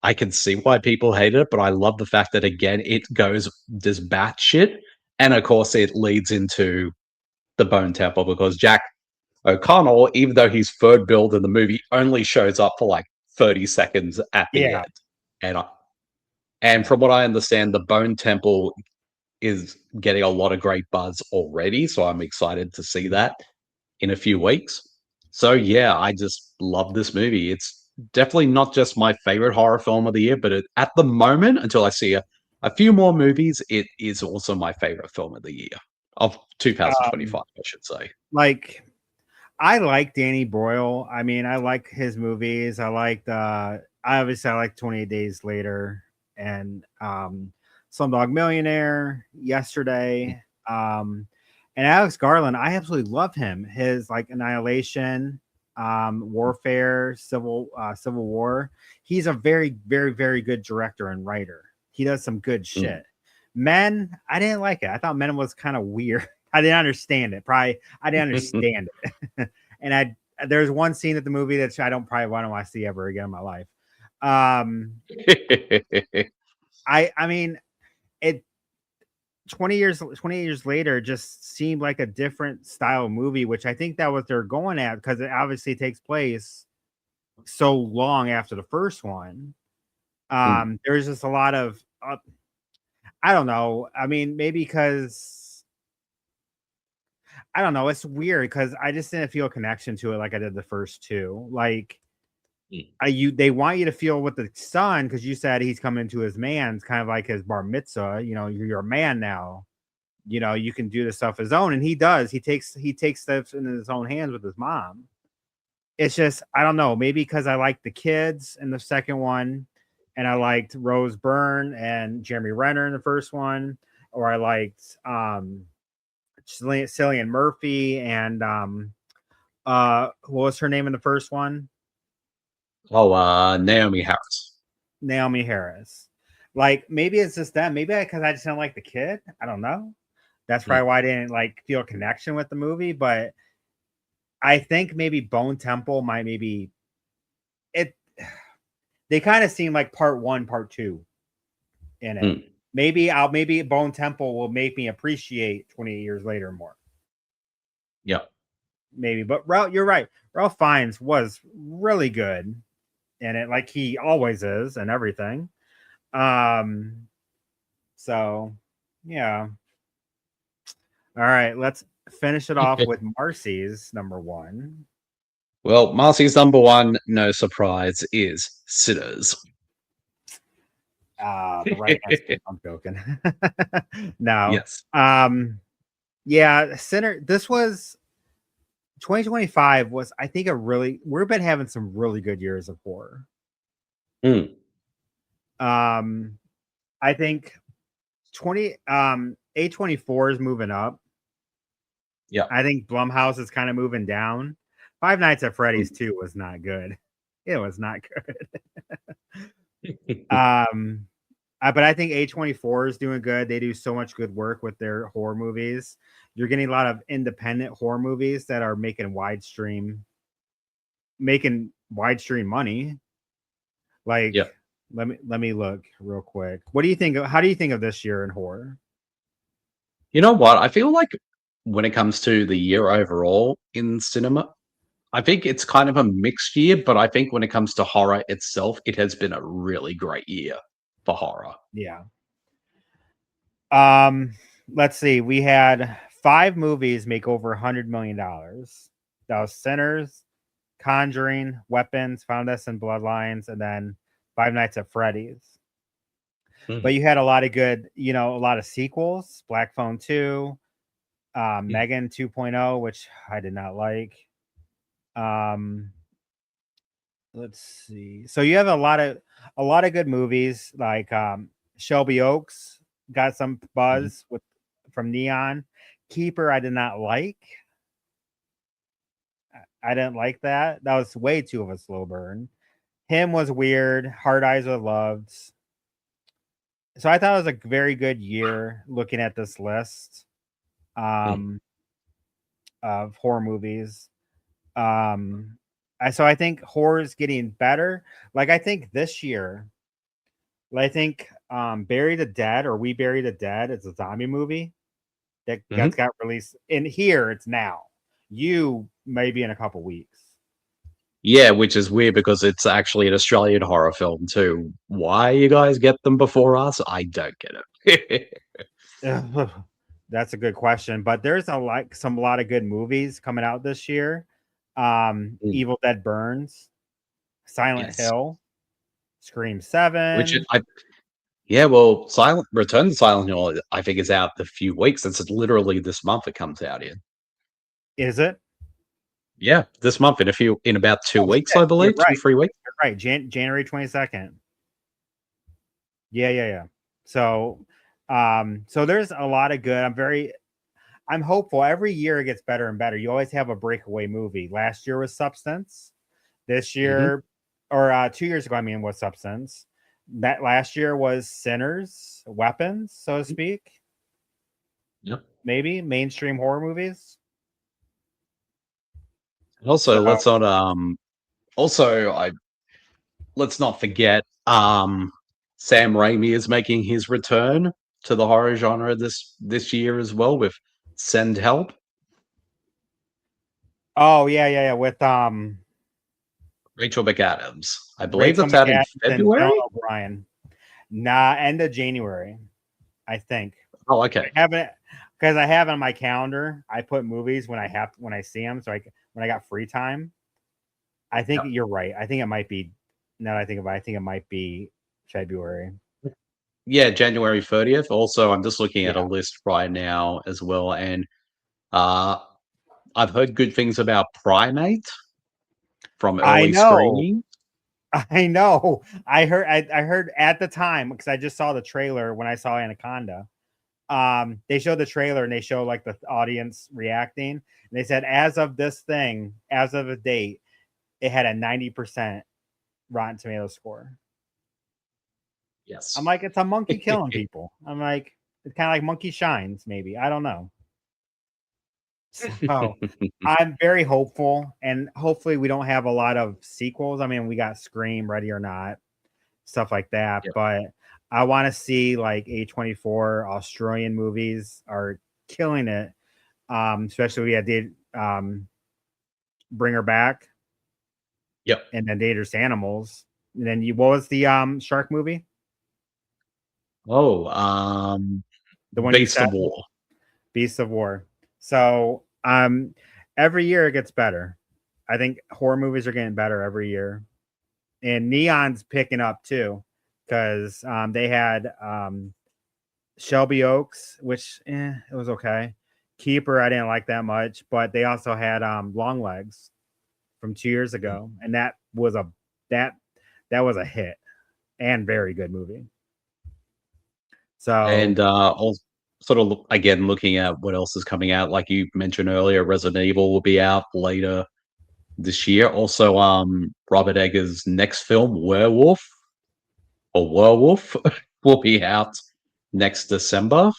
I can see why people hate it, but I love the fact that again it goes this batshit, and of course it leads into the Bone Temple because Jack O'Connell, even though he's third build in the movie, only shows up for like 30 seconds at the Yeah. end. And and from what I understand, the Bone Temple is getting a lot of great buzz already, so I'm excited to see that in a few weeks. So yeah, I just love this movie. It's definitely not just my favorite horror film of the year, but at the moment, until I see a few more movies, it is also my favorite film of the year of 2025, I should say. Like I like Danny Boyle. I mean, I like his movies. I like 28 Days Later and Slumdog Millionaire, Yesterday. And Alex Garland, I absolutely love him. His like Annihilation, Warfare, Civil War. He's a very, very, very good director and writer. He does some good Mm. shit. Men, I didn't like it. I thought Men was kind of weird. I didn't understand it. Probably I didn't understand it. And there's one scene at the movie that I don't probably want to see ever again in my life. I mean it 20 years later just seemed like a different style movie, which I think that what they're going at because it obviously takes place so long after the first one. Mm. There's just a lot of I don't know. I mean, maybe because I don't know. It's weird because I just didn't feel a connection to it like I did the first two. Like Mm. they want you to feel with the son because you said he's coming into his man. It's kind of like his bar mitzvah. You know, you're a man now. You know, you can do this stuff his own, and he does. He takes steps in his own hands with his mom. It's just I don't know. Maybe because I liked the kids in the second one, and I liked Rose Byrne and Jeremy Renner in the first one, or I liked Cillian Murphy and what was her name in the first one? Oh, Naomi Harris. Naomi Harris. Like maybe it's just that. Maybe because I just don't like the kid. I don't know. That's Mm. probably why I didn't like feel a connection with the movie. But I think maybe Bone Temple might maybe it. They kind of seem like part one, part two in it. Mm. Maybe Bone Temple will make me appreciate 28 years later more. Yeah. Maybe, but you're right. Ralph Fiennes was really good in it, like he always is, and everything. Um, so yeah. All right, let's finish it off with Marcy's number one. Well, Marcy's number one, no surprise, is Sinners. The right answer. I'm joking. No. Yes. Yeah, Sinner. This was 2025 was I think we've been having some really good years of horror. Mm. Um, I think A24 is moving up. Yeah. I think Blumhouse is kind of moving down. Five Nights at Freddy's Mm. 2 was not good. It was not good. But I think A24 is doing good. They do so much good work with their horror movies. You're getting a lot of independent horror movies that are making widestream money. Like, Yeah. let me look real quick. What do you think? How do you think of this year in horror? You know what? I feel like when it comes to the year overall in cinema, I think it's kind of a mixed year, but I think when it comes to horror itself, it has been a really great year for horror. Yeah. Um, let's see. We had 5 movies make over $100 million. That was Sinners, Conjuring, Weapons, Found Us in Bloodlines, and then Five Nights at Freddy's. Mm. But you had a lot of good, a lot of sequels. Black Phone 2, Mm. Megan 2.0, which I did not like. Um, let's see. So you have a lot of good movies like Shelby Oaks got some Mhm. buzz from Neon. Keeper I did not like. I didn't like that. That was way too of a slow burn. Him was weird. Hard Eyes were loved. So I thought it was a very good year looking at this list Mm. um, of horror movies. So I think horror is getting better. Like I think this year, I think Bury the Dead or We Bury the Dead is a zombie movie that Mhm. got released. In here, it's now. You maybe in a couple weeks. Yeah, which is weird because it's actually an Australian horror film too. Why you guys get them before us? I don't get it. Ugh, that's a good question, but there's a lot of good movies coming out this year. Mm. Evil Dead Burns, Silent Yes. Hill, Scream Which 7. I Yeah, well, Silent Return to Silent Hill, I think is out a few weeks. It's literally this month it comes out in. Is it? Yeah, this month in about 2 Oh weeks, shit, I you're believe, 2, right. 3 weeks. You're right. January 22nd. Yeah, yeah, yeah. So, so there's a lot of good. I'm hopeful. Every year it gets better and better. You always have a breakaway movie. Last year was Substance. This Hmm. year, or 2 years ago, I mean, was Substance. That last year was Sinners, Weapons, so to speak. Yep. Maybe mainstream horror movies. And also, So, I let's not forget Sam Raimi is making his return to the horror genre this year as well with Send Help. oh yeah, with Rachel McAdams. I believe Rachel that's out in McAdams and Dylan February. O'Brien. Nah, end of January, I think. Oh, I okay. haven't because I have on my calendar. I put movies when I see them. So when I got free time, I think Yep. you're right. I think it might be. Now that I think about it, I think it might be February. Yeah, January 30th. Also, I'm just looking at a Yeah, list right now as well, and uh, I've heard good things about Primate from I early know. screening. I know. I heard at the time because I just saw the trailer when I saw Anaconda. They showed the trailer and they show like the audience reacting. And they said as of this thing, as of a date, it had a 90% Rotten Tomatoes score. I'm Yes. like, it's a monkey killing people. I'm like, it's kind of like Monkey Shines, maybe. I don't know. So I'm very hopeful, and hopefully we don't have a lot of sequels. I mean, we got Scream, Ready or Not, stuff like that. Yep. But I want to see like A24 Australian movies are killing it. Especially we had Bring Her Back Yep. and then Dangerous Animals. And then what was the shark movie? Oh, The one you Beast said, of War. Beasts of War. So every year it gets better. I think horror movies are getting better every year. And Neon's picking up too, because they had Shelby Oaks, which it was okay. Keeper, I didn't like that much, but they also had Long Legs from 2 years Mm. ago, and that that was a hit and very good movie. So And also, sort of again looking at what else is coming out, like you mentioned earlier, Resident Evil will be out later this year. Also, Robert Eggers' next film, Werewolf, will be out next December.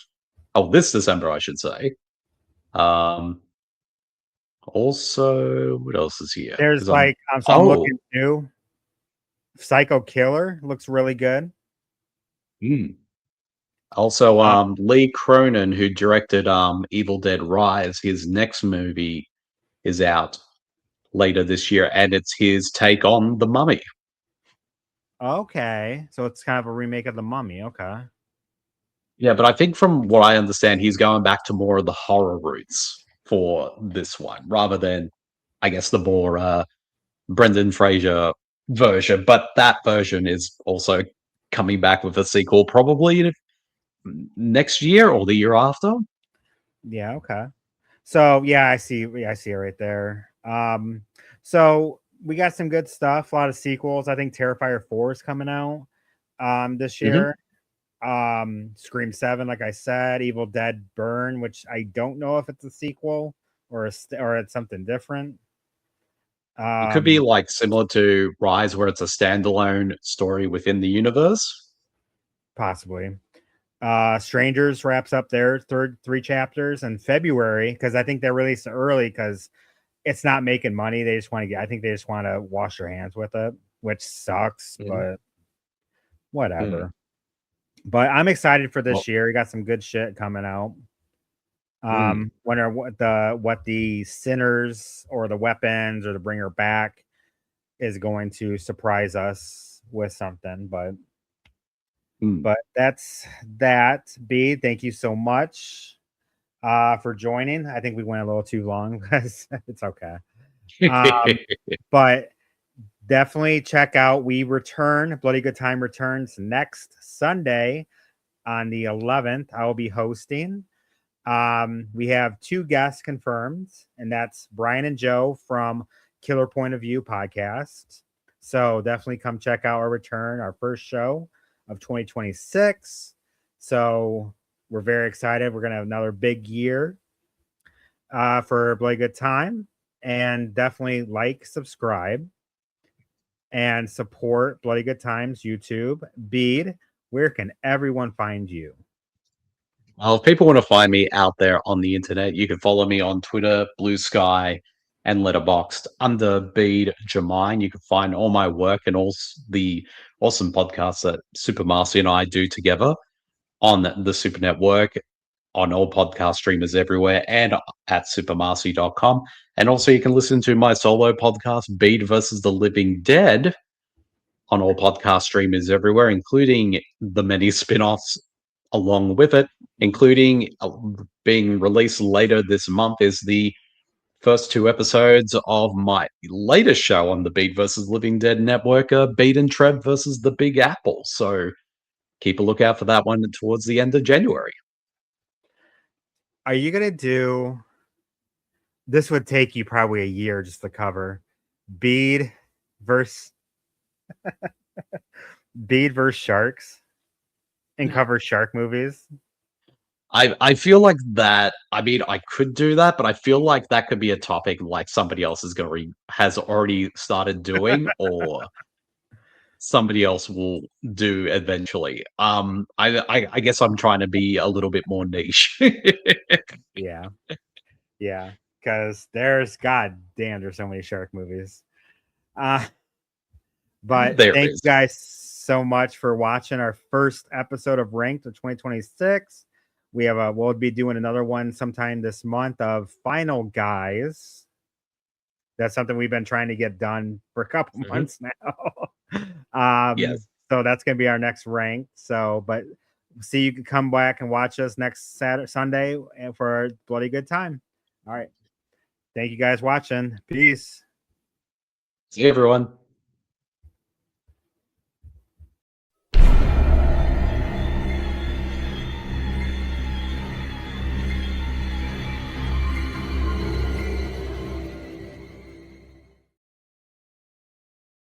Oh, this December, I should say. Um, Also, what else is here? there's Because I'm like so I'm oh, looking new. Psycho Killer looks really good. mm. Also, Uh, Lee Cronin, who directed Evil Dead Rise, his next movie is out later this year, and it's his take on The Mummy. okay, so it's kind of a remake of The Mummy. Okay. Yeah, but I think from what I understand, he's going back to more of the horror roots for this one, rather than, I guess, the more Brendan Fraser version. But that version is also coming back with a sequel, probably next year or the year after. Yeah. Okay. So yeah, I see. Yeah, I see it right there. So we got some good stuff. A lot of sequels. I think Terrifier 4 is coming out this Hmm. year. Scream 7, like I said, Evil Dead Burn, which I don't know if it's a sequel or it's something different. It could be Um, like similar to Rise, where it's a standalone story within the universe. Possibly. Strangers wraps up their third 3 chapters in February because I think they released it early because it's not making money. They just want to get. I think they just want to wash their hands with it, which sucks, Mhm. but Mm. whatever. But I'm excited for Well, this year. We got some good shit coming out. mm. Wonder what the sinners or the weapons or the bringer back is going to surprise us with something. Mm. But that's that. B, thank you so much for joining. I think we went a little too long because it's okay. Um, but definitely check out. We return. Bloody Good Time returns next Sunday on the 11th. I will be hosting. We have 2 guests confirmed, and that's Brian and Joe from Killer Point of View podcast. So definitely come check out our return, our first show of 2026. So we're very excited. We're gonna have another big year. for a really good time. And definitely like, subscribe, and support Bloody Good Times YouTube. Bede, where can everyone find you? Well, if people want to find me out there on the internet, you can follow me on Twitter, Blue Sky, and Letterboxd under Bede Jermaine. You can find all my work and all the awesome podcasts that Super Marcey and I do together on the Super Network, on all podcast streamers everywhere, and at supermarcy.com. And also, you can listen to my solo podcast, Bede versus the Living Dead, on all podcast streamers everywhere, including the many spin offs along with it, including being released later this month, is the first 2 episodes of my latest show on the Bede versus Living Dead network, Bede and Chad versus the Big Apple. So keep a lookout for that one towards the end of January. Are you gonna do? This would take you probably a year just to cover Bede versus Bede versus sharks and cover shark movies. I feel like that. I mean, I could do that, but I feel like that could be a topic like somebody else has already started doing, or somebody else will do eventually. I guess I'm trying to be a little bit more niche. Yeah, yeah, because there's so many shark movies. But There thank you is. guys so much for watching our first episode of Ranked of 2026. We'll be doing another one sometime this month of Final Guys. That's something we've been trying to get done for a couple months now. Yes. So that's gonna be our next rank. So, but see, you can come back and watch us next Sunday for a bloody good time. All right. Thank you guys watching. Peace. See you, everyone.